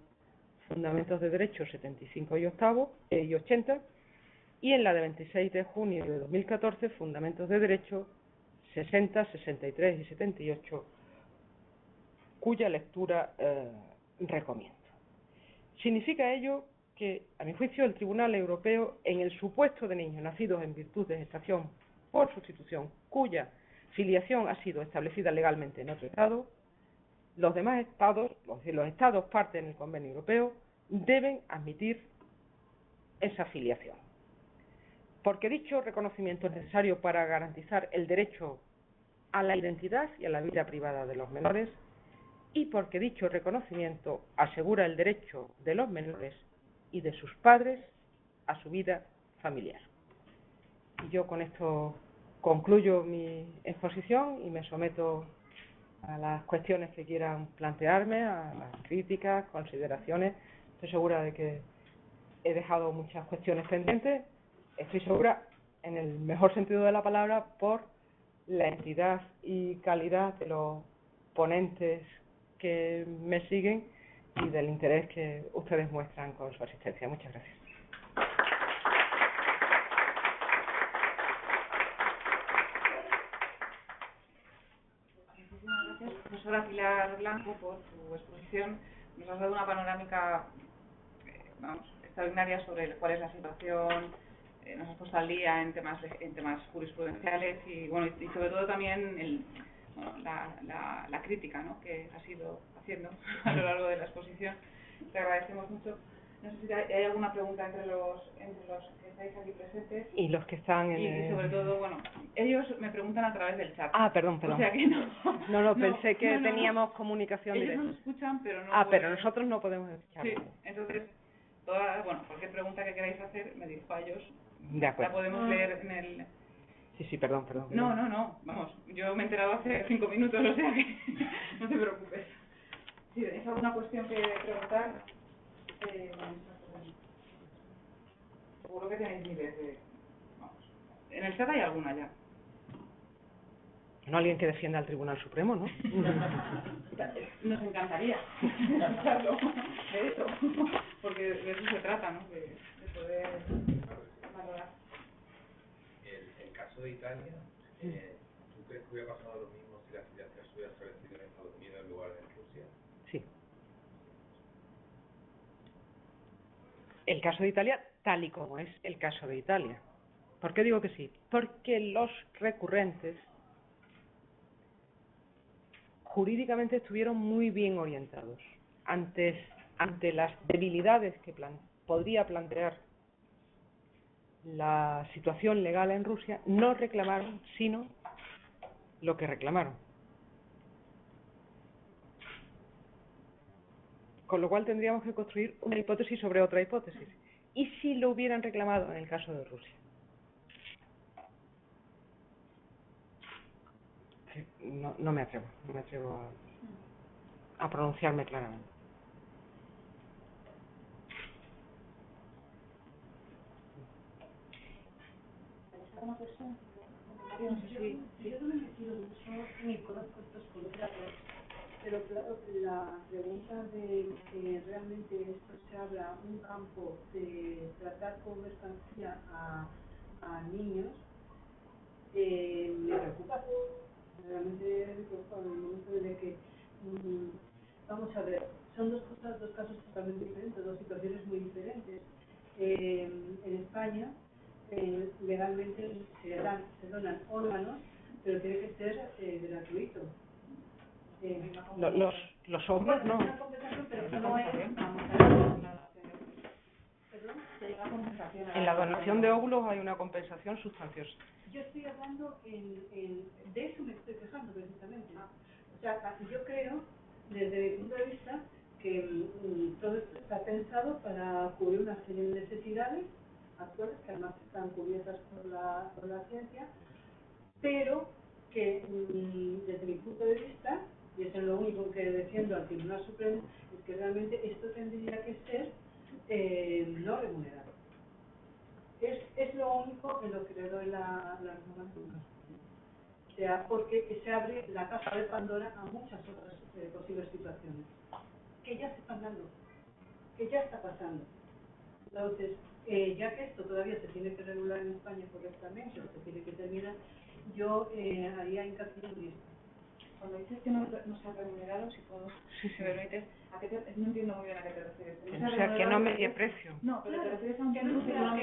Fundamentos de Derecho 75 y 80, y en la de 26 de junio de 2014, Fundamentos de Derecho 60, 63 y 78, cuya lectura recomiendo. Significa ello que, a mi juicio, el Tribunal Europeo, en el supuesto de niños nacidos en virtud de gestación por sustitución, cuya filiación ha sido establecida legalmente en otro Estado, los demás Estados, los Estados parte en el Convenio Europeo, deben admitir esa filiación. Porque dicho reconocimiento es necesario para garantizar el derecho a la identidad y a la vida privada de los menores, y porque dicho reconocimiento asegura el derecho de los menores y de sus padres a su vida familiar. Y yo con esto concluyo mi exposición y me someto a las cuestiones que quieran plantearme, a las críticas, consideraciones. Estoy segura de que he dejado muchas cuestiones pendientes. Estoy segura, en el mejor sentido de la palabra, por la entidad y calidad de los ponentes que me siguen y del interés que ustedes muestran con su asistencia. Muchas gracias. Muchísimas gracias, profesora Pilar Blanco, por su exposición. Nos has dado una panorámica extraordinaria sobre cuál es la situación, nos has puesto al día en temas jurisprudenciales y, bueno, y sobre todo también la crítica, ¿no?, que has ido haciendo a lo largo de la exposición. Te agradecemos mucho. No sé si hay alguna pregunta entre los que estáis aquí presentes. Y los que están en Y sobre todo, bueno, ellos me preguntan a través del chat. Perdón. O sea que No, pensé que teníamos comunicación ellos directa. nos escuchan, pero no pero nosotros no podemos escuchar. Sí, entonces, cualquier pregunta que queráis hacer, me dirijo a ellos. De acuerdo. La podemos leer en el... Sí, perdón. No, vamos, yo me he enterado hace 5 minutos, o sea que no te preocupes. Si tenéis alguna cuestión que preguntar, seguro que tenéis miles de... Vamos, en el chat hay alguna ya. No, alguien que defienda al Tribunal Supremo, ¿no? Nos encantaría escucharlo, de eso, porque de eso se trata, ¿no?, de poder valorar. El caso de Italia, ¿tú crees que hubiera pasado lo mismo si la filiación se hubiera establecido en Estados Unidos en lugar de en Rusia? Sí. El caso de Italia, tal y como es el caso de Italia. ¿Por qué digo que sí? Porque los recurrentes jurídicamente estuvieron muy bien orientados. Ante las debilidades que podría plantear la situación legal en Rusia, no reclamaron sino lo que reclamaron. Con lo cual tendríamos que construir una hipótesis sobre otra hipótesis. ¿Y si lo hubieran reclamado en el caso de Rusia? No me atrevo a pronunciarme claramente. ¿Alguna cuestión? Yo no me he metido mucho ni conozco estos contratos, pero claro, la pregunta de que realmente esto se abra un campo de tratar con mercancía a niños, me preocupa. Realmente me preocupa en el momento de que, vamos a ver, son dos casos totalmente diferentes, dos situaciones muy diferentes. En España, legalmente se donan órganos, pero tiene que ser gratuito. Los óvulos no. Una compensación, pero eso no es... En la donación de óvulos hay una compensación sustanciosa. Yo estoy hablando de eso me estoy quejando precisamente. O sea, yo creo, desde mi punto de vista, que todo esto está pensado para cubrir una serie de necesidades actuales que además están cubiertas por la ciencia, pero que desde mi punto de vista, y eso es lo único que defiendo al Tribunal Supremo, es que realmente esto tendría que ser no remunerado. Es lo único en lo que le doy la razón. O sea, porque se abre la caja de Pandora a muchas otras posibles situaciones que ya se están dando, que ya está pasando. Entonces, ya que esto todavía se tiene que regular en España correctamente, o se tiene que terminar, yo haría hincapié en esto. Cuando dices que no se ha remunerado, si puedo, si me permites, no entiendo muy bien a qué te refieres. O sea, que no medie precio. No, pero te refieres a un Que no plus sea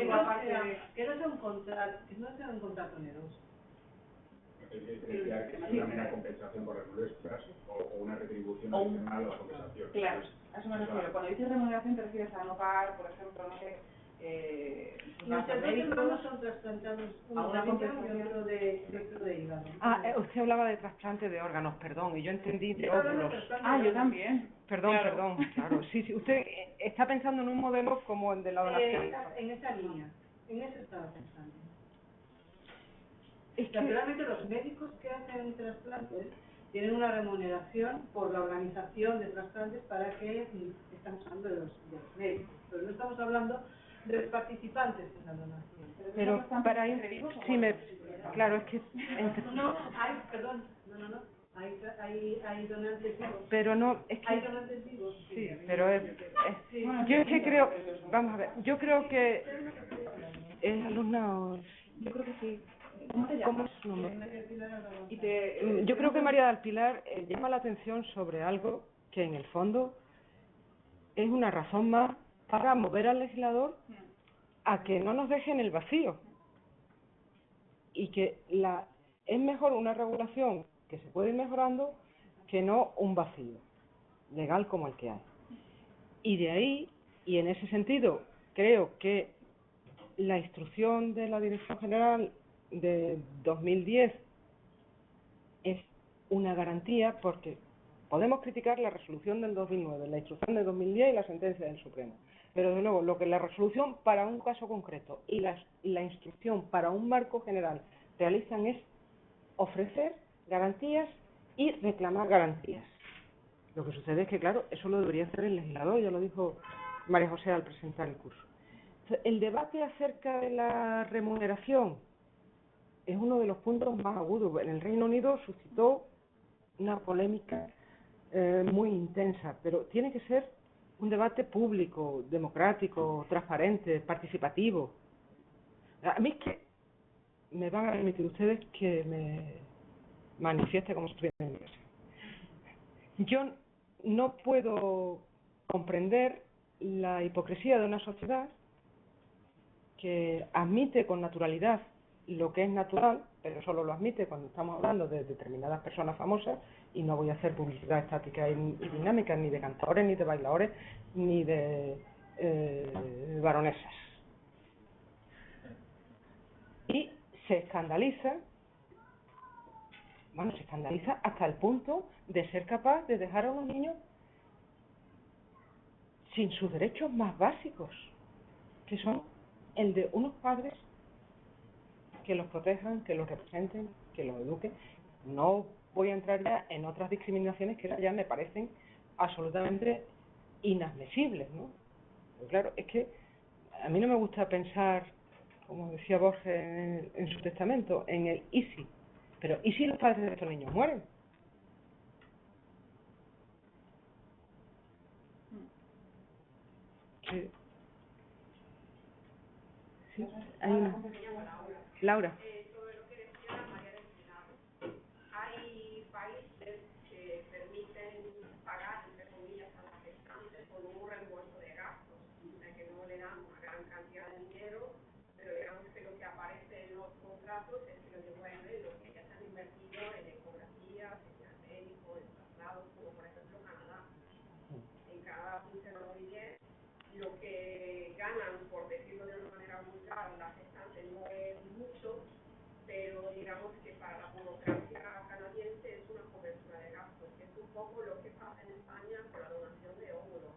un contrato oneroso. Que sea una mera compensación por recursos o una retribución adicional a la compensación. Claro, a eso me refiero. Cuando dices remuneración te refieres a no pagar, por ejemplo, no sé, Los hermanos son trasplantados, uno de riñón y otro de hígado. Usted hablaba de trasplante de órganos, perdón, y yo entendí de óvulos. Yo también. Perdón, claro. Sí, usted está pensando en un modelo como el de la donación. En esa línea, en eso estaba pensando. Es que realmente los médicos que hacen trasplantes tienen una remuneración por la organización de trasplantes para que estamos hablando de los médicos, pero no estamos hablando de los participantes en la donación. Pero para ir, sí, claro, es que no, hay donantes vivos. Pero no, es que hay donantes vivos. Sí, pero yo es que creo, vamos a ver, yo creo que es alumna. Yo creo que sí. ¿Cómo es su nombre? Yo creo que María del Pilar llama la atención sobre algo que en el fondo es una razón más para mover al legislador a que no nos deje en el vacío y que es mejor una regulación que se puede ir mejorando que no un vacío legal como el que hay. Y de ahí, y en ese sentido, creo que la instrucción de la Dirección General de 2010 es una garantía, porque podemos criticar la resolución del 2009, la instrucción del 2010 y la sentencia del Supremo, pero de nuevo, lo que la resolución para un caso concreto y la instrucción para un marco general realizan es ofrecer garantías y reclamar garantías. Lo que sucede es que, claro, eso lo debería hacer el legislador, ya lo dijo María José al presentar el curso. El debate acerca de la remuneración es uno de los puntos más agudos. En el Reino Unido suscitó una polémica muy intensa, pero tiene que ser un debate público, democrático, transparente, participativo. A mí es que me van a permitir ustedes que me manifieste como si estuviera en inglés. Yo no puedo comprender la hipocresía de una sociedad que admite con naturalidad lo que es natural, pero solo lo admite cuando estamos hablando de determinadas personas famosas, y no voy a hacer publicidad estática y dinámica, ni de cantadores, ni de bailadores, ni de baronesas. Y se escandaliza hasta el punto de ser capaz de dejar a unos niños sin sus derechos más básicos, que son el de unos padres que los protejan, que los representen, que los eduquen. No voy a entrar ya en otras discriminaciones que ya me parecen absolutamente inadmisibles, ¿no? Pero claro, es que a mí no me gusta pensar, como decía Borges en su testamento, en el ¿y si? Pero ¿y si los padres de estos niños mueren? Sí. Sí, hay una. Laura. Sobre lo que decía María del Pilar, hay países que permiten pagar, entre comillas, a las gestantes con un reembolso de gastos, o sea que no le dan una gran cantidad de dinero, pero digamos que lo que aparece en los contratos es que lo devuelven lo que ya se han invertido en ecografías, en el médico, en traslados, como por ejemplo Canadá. claro, la gestante no es mucho, pero digamos que para la burocracia canadiense es una cobertura de gastos, que es un poco lo que pasa en España con la donación de óvulos.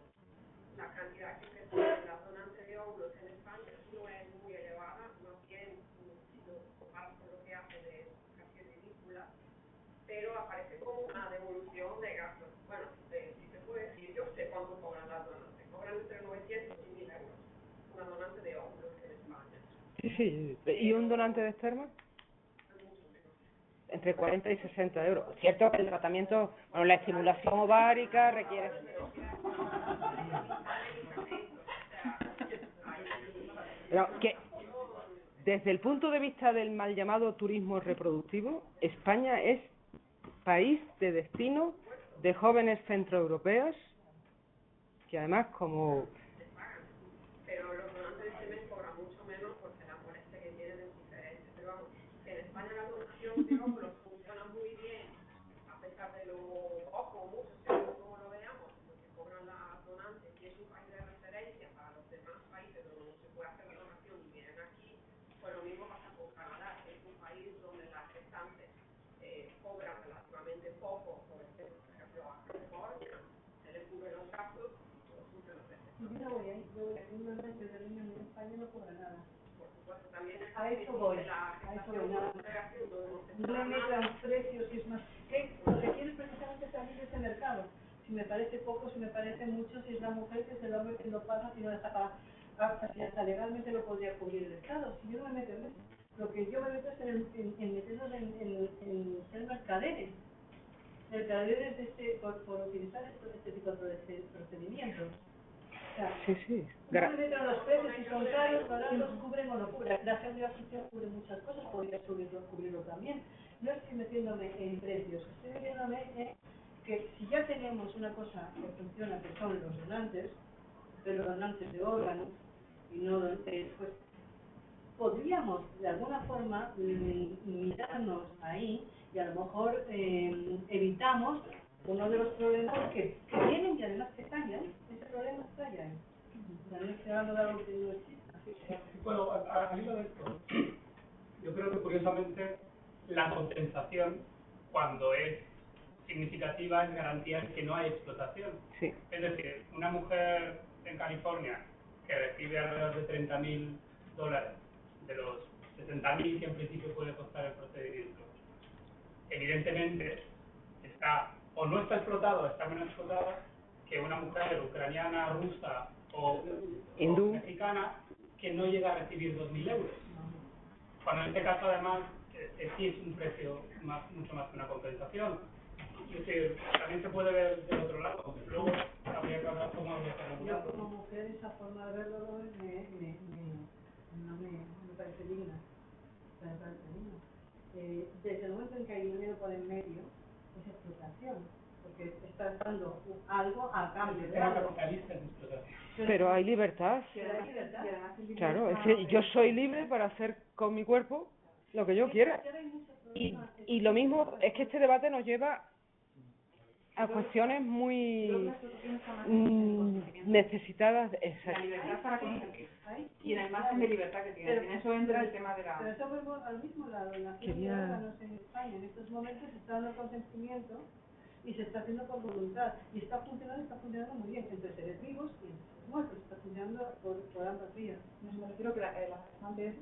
La cantidad que reciben las donantes de óvulos en España no es muy elevada, más bien, si lo comparas con lo que hacen es casi ridícula, pero aparece como una devolución de gastos. Bueno, si te puedo decir, yo sé cuánto cobran las donantes, cobran entre 900 y 1000 euros, una donante de óvulos en España. Sí, sí. ¿Y un donante de esperma? Entre 40 y 60 euros. Cierto que el tratamiento, bueno, la estimulación ovárica requiere... Pero que, desde el punto de vista del mal llamado turismo reproductivo, España es país de destino de jóvenes centroeuropeas que además como... Pero los donantes de semen cobran mucho menos porque la molestia que tienen es diferente. Pero vamos, que en España la donación de óvulos funciona muy bien, a pesar de lo poco o mucho, según como lo veamos, porque cobran las donantes y es un país de referencia para los demás países donde no se puede hacer la donación y vienen aquí. Pues lo mismo pasa con Canadá, que es un país donde las gestantes cobran relativamente poco, por ejemplo a California, se le cubren los gastos. Yo no voy ahí, un donante de riñón en España no cobra nada. Por supuesto, también A eso voy, nada. No me meto en precios y es más. Lo que quiero es precisamente salir de ese mercado. Si me parece poco, si me parece mucho, si es la mujer que es el hombre que lo paga, si no está pagando. Hasta legalmente lo podría cubrir el Estado. Si yo no me meto en eso. Lo que yo me meto es en meternos en ser mercaderes. Mercaderes por utilizar este tipo de procedimientos. O sea, Sí. no me meto en los precios, si son caros, baratos, cubren o no cubren. La seguridad social cubre muchas cosas, podría cubrirlo también. No estoy metiéndome en precios, estoy metiéndome en que si ya tenemos una cosa que funciona, que son los donantes, pero donantes de órganos, y no pues podríamos de alguna forma mirarnos ahí y a lo mejor evitamos uno de los problemas que vienen y además que están ya ahí. Ese problema está ya ahí. No estoy hablando de algo que no existe. Bueno, al hilo de esto, yo creo que curiosamente la compensación, cuando es significativa, es garantía de que no hay explotación. Sí. Es decir, una mujer en California que recibe alrededor de $30.000 de los 60.000 que en principio puede costar el procedimiento, evidentemente está o no está explotada o está menos explotada que una mujer ucraniana, rusa o hindú, mexicana que no llega a recibir 2.000 euros. Cuando en este caso además sí es un precio mucho más que una compensación. Es decir, también se puede ver del otro lado. Luego habría que hablar cómo habría que regularlo. Yo como mujer esa forma de verlo no me parece digna. Me parece digna. Desde el momento en que hay dinero por en medio, es explotación. Porque estás dando algo a cambio de algo. Capitalista es explotación. pero hay libertad. Claro, es que yo soy libre para hacer con mi cuerpo lo que yo quiera. Y lo mismo es que este debate nos lleva a cuestiones muy necesitadas. La libertad para consentir y la imagen de libertad que tiene. En eso entra el tema de la... Pero eso vuelvo al mismo lado. La donación de órganos en España en estos momentos se está dando consentimiento y se está haciendo por voluntad. Y está funcionando muy bien entre seres vivos y entre seres muertos. Está funcionando por ambas vías. Me refiero que la gestante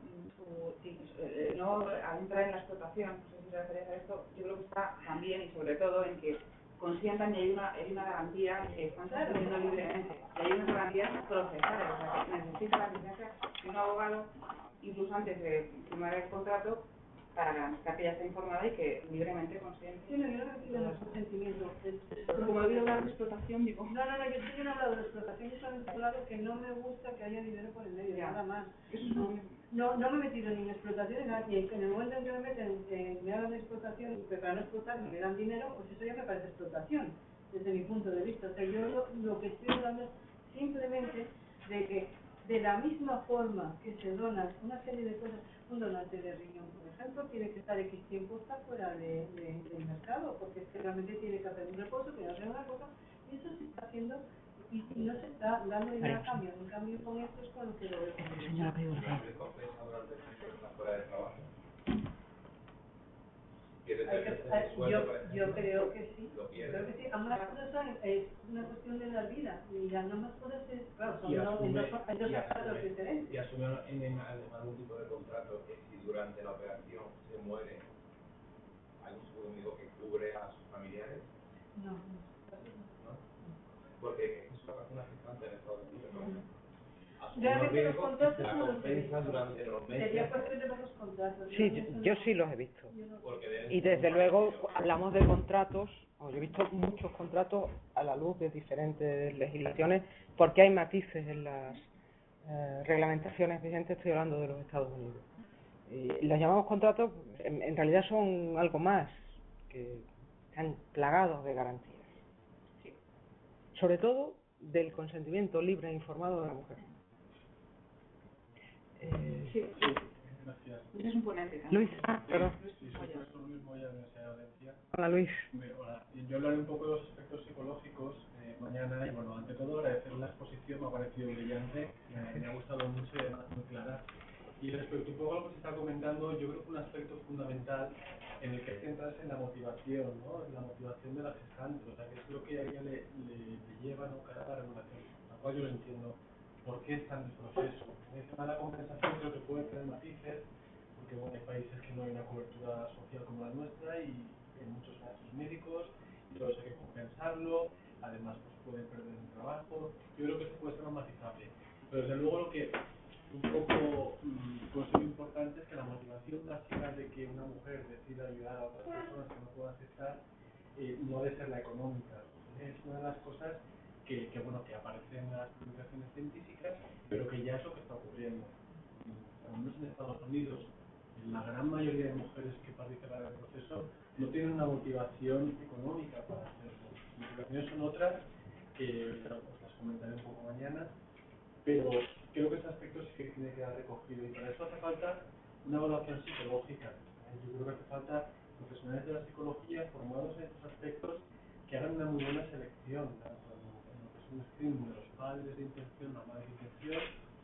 no entra en la explotación, no sé si se refiere a esto, yo creo que está también y sobre todo en que consientan y hay una garantía que están consumiendo libremente. Y hay unas garantías procesales, o sea, que necesita la licencia de un abogado, incluso antes de firmar el contrato, para garantizar que ya está informada y que libremente consiente. Sí, no, yo no refiero al consentimiento. Pero como he oído hablar de explotación, digo... No, yo no he hablado de explotación, yo solamente he hablado que no me gusta que haya dinero por el medio, nada más. No me he metido ni en explotación ni nada, y en el momento en que me meten, me hagan explotación, y que para no explotar me dan dinero, pues eso ya me parece explotación, desde mi punto de vista. O sea, yo lo que estoy hablando es simplemente de que de la misma forma que se donan una serie de cosas, un donante de riñón, por ejemplo, tiene que estar X tiempo está fuera del mercado, porque es que realmente tiene que hacer un reposo, tiene que hacer una cosa, y eso se está haciendo y no se está dando ningún cambio. En cambio, con esto es con lo que lo veo. Señora, fuera de trabajo. Yo creo que sí. Creo que sí. Ambas cosas es una cuestión de la vida. Y ambas cosas es, claro, son hay dos aspectos diferentes. Y asumen en algún tipo de contrato que si durante la operación se muere, hay un seguro médico que cubre a sus familiares. No. Porque es una vacuna gestante en Estados Unidos, ¿no? Realmente los contratos la no compensa durante los meses. sería cuestión de ver los contratos. Sí, yo sí los he visto. Porque Y desde luego hablamos de contratos, yo he visto muchos contratos a la luz de diferentes legislaciones, porque hay matices en las reglamentaciones vigentes, estoy hablando de los Estados Unidos. Y los llamamos contratos, en realidad son algo más, que están plagados de garantías. Sí. Sobre todo del consentimiento libre e informado de la mujer. Sí. Gracias. Eres un ponente también. Luis, perdón. Sí, soy profesor Luis Moya de la Universidad de Valencia. Hola, Luis. Hola. Yo hablaré un poco de los aspectos psicológicos mañana y bueno, ante todo agradecer la exposición, me ha parecido brillante, me ha gustado mucho y además muy clara. Y respecto un poco a lo que se está comentando, yo creo que un aspecto fundamental en el que hay que centrarse en la motivación, ¿no? En la motivación de la gestante, o sea, que es lo que a ella le lleva a no cara a la regulación, la cual yo lo entiendo. ¿Por qué está en el proceso? El tema de la compensación creo que puede tener matices, porque bueno, hay países que no hay una cobertura social como la nuestra y hay muchos gastos médicos, y todo eso hay que compensarlo, además pues pueden perder el trabajo, yo creo que eso puede ser más matizable. Pero desde luego lo que un poco considero importante es que la motivación básica de que una mujer decida ayudar a otras personas que no puedan aceptar no debe ser la económica. Es una de las cosas que bueno, que aparecen en las publicaciones científicas, pero que ya es lo que está ocurriendo. Por lo menos en Estados Unidos, la gran mayoría de mujeres que participan en el proceso no tienen una motivación económica para hacerlo. Las motivaciones son otras, que os las comentaré un poco mañana, pero creo que ese aspecto sí que tiene que quedar recogido y para eso hace falta una evaluación psicológica. Yo creo que hace falta profesionales de la psicología formados en estos aspectos que hagan una muy buena selección, tanto en lo que es un screening de los padres de intención o madres de intención,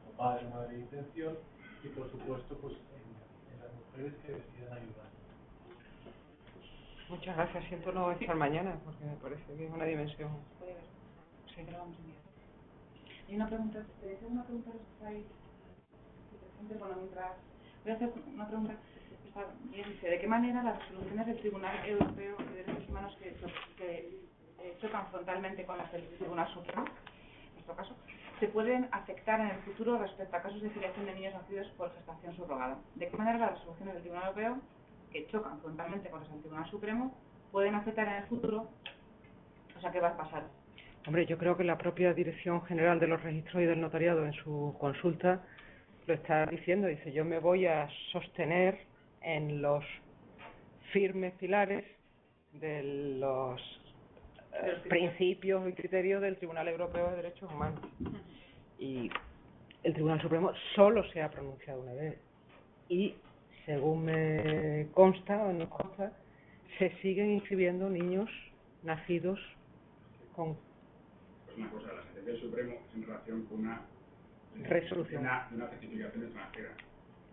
o padre o madre de intención, y por supuesto pues en las mujeres que decidan ayudar. Muchas gracias, siento no estar mañana porque me parece que es una dimensión. Sí, pero vamos a mirar. Y una pregunta, una pregunta ahí, bueno, mientras voy a hacer una pregunta, está bien, dice, ¿de qué manera las resoluciones del Tribunal Europeo de Derechos Humanos que chocan frontalmente con las del Tribunal Supremo, en nuestro caso, se pueden afectar en el futuro respecto a casos de filiación de niños nacidos por gestación subrogada? ¿De qué manera las resoluciones del Tribunal Europeo, que chocan frontalmente con las del Tribunal Supremo, pueden afectar en el futuro? O sea, ¿qué va a pasar? Hombre, yo creo que la propia Dirección General de los Registros y del Notariado en su consulta lo está diciendo, dice, yo me voy a sostener en los firmes pilares de los principios y criterios del Tribunal Europeo de Derechos Humanos. Y el Tribunal Supremo solo se ha pronunciado una vez. Y, según me consta o nos consta, se siguen inscribiendo niños nacidos con... Pues una cosa, la sentencia del Supremo es en relación con una resolución de una certificación extranjera.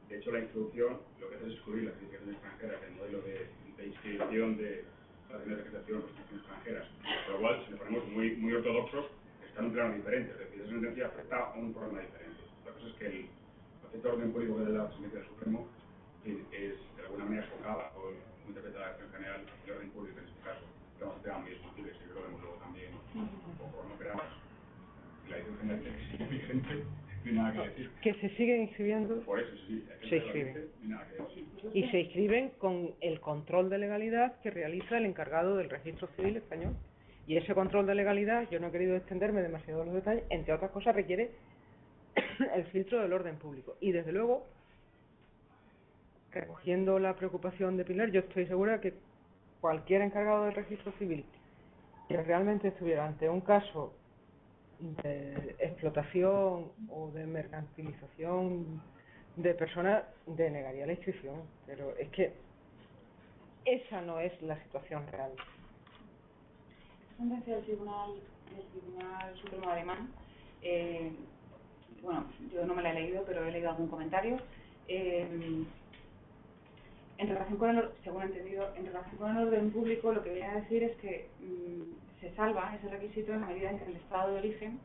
De hecho, la instrucción lo que hace es excluir la certificación extranjera del modelo de inscripción de relaciones de gestación o restricciones extranjeras. Por lo cual, si nos ponemos muy ortodoxos, está en un plano diferente. Es decir, esa sentencia afecta a un problema diferente. La cosa es que el concepto de orden público de la sentencia del Supremo es de alguna manera socava o interpreta la acción general del orden público en este caso. Pero es un tema muy discutible, si lo vemos luego también un poco, no queramos. La dirección general sigue vigente, no hay nada que decir. Que se siguen inscribiendo. Por eso, sí, se inscriben. No hay nada que decir. Y se inscriben con el control de legalidad que realiza el encargado del Registro Civil español. Y ese control de legalidad, yo no he querido extenderme demasiado en los detalles, entre otras cosas requiere el filtro del orden público. Y desde luego, recogiendo la preocupación de Pilar, yo estoy segura que cualquier encargado del Registro Civil que realmente estuviera ante un caso de explotación o de mercantilización de personas, denegaría la inscripción. Pero es que esa no es la situación real. sentencia del Tribunal Supremo Alemán, bueno, yo no me la he leído, pero he leído algún comentario. En relación con el, según he entendido, en relación con el orden público, lo que voy a decir es que se salva ese requisito en la medida en que en el estado de origen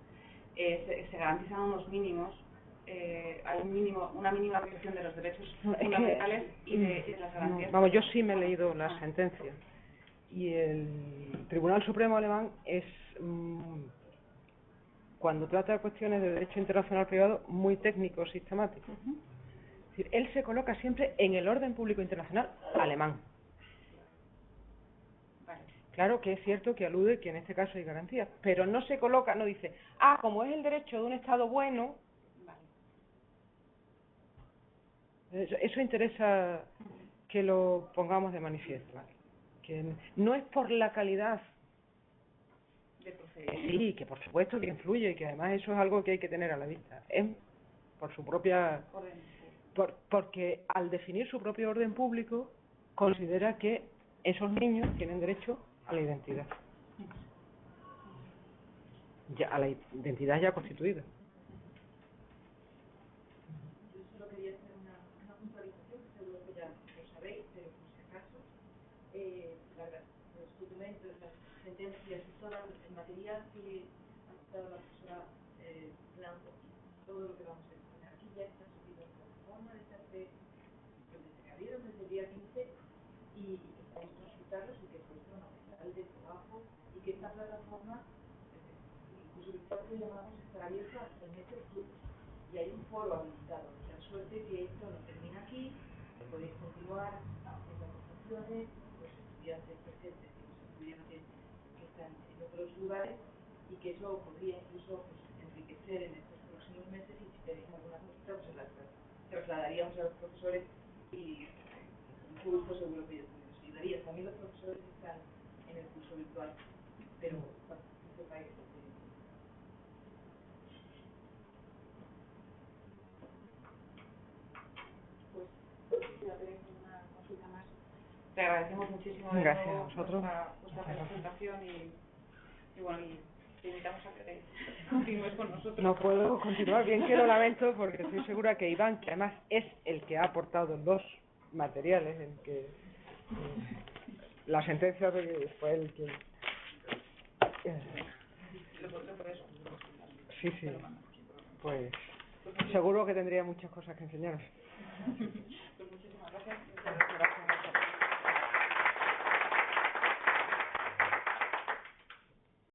se garantizan unos mínimos, hay una mínima protección de los derechos fundamentales y de las garantías. Vamos, yo sí me he leído la sentencia. Y el Tribunal Supremo Alemán es, cuando trata de cuestiones de derecho internacional privado, muy técnico, sistemático. Es decir, él se coloca siempre en el orden público internacional alemán. Vale. Claro que es cierto que alude que en este caso hay garantías, pero no se coloca, no dice, como es el derecho de un Estado bueno, vale. Eso interesa que lo pongamos de manifiesto, ¿vale? Que no es por la calidad de procedimiento. Sí, que por supuesto que influye y que además eso es algo que hay que tener a la vista. Es por su propia... porque al definir su propio orden público considera que esos niños tienen derecho a la identidad. Ya, a la identidad ya constituida. Yo solo quería hacer una puntualización, que seguro que ya lo sabéis, pero por si acaso, los documentos, las sentencias y todo el material que ha citado la profesora Blanco, todo lo que vamos a exponer aquí ya está subido en plataforma desde hace, desde que abrieron, desde el día 15, y que podéis consultarlos y que es fenomenal de trabajo, y que esta plataforma, incluso virtual que llamamos, estará abierta hasta el mes de octubre. Y hay un foro habilitado, de tal suerte que esto no termina aquí, podéis continuar haciendo aportaciones, los estudiantes presentes y los estudiantes que están en otros lugares, y que eso podría incluso enriquecer en estos próximos meses, y si tenéis alguna cosita, pues se las trasladaríamos a los profesores y mucho gusto seguro que nos ayudaría. También los profesores están en el curso virtual, pero bueno, que sepáis que te agradecemos muchísimo de Gracias nuevo a vosotros. vuestra presentación y bueno, te invitamos a que continúes con nosotros. No puedo continuar, bien que lo lamento, porque estoy segura que Iván, que además es el que ha aportado los materiales, en que la sentencia fue el que... Sí, pues seguro que tendría muchas cosas que enseñaros. Pues muchísimas gracias.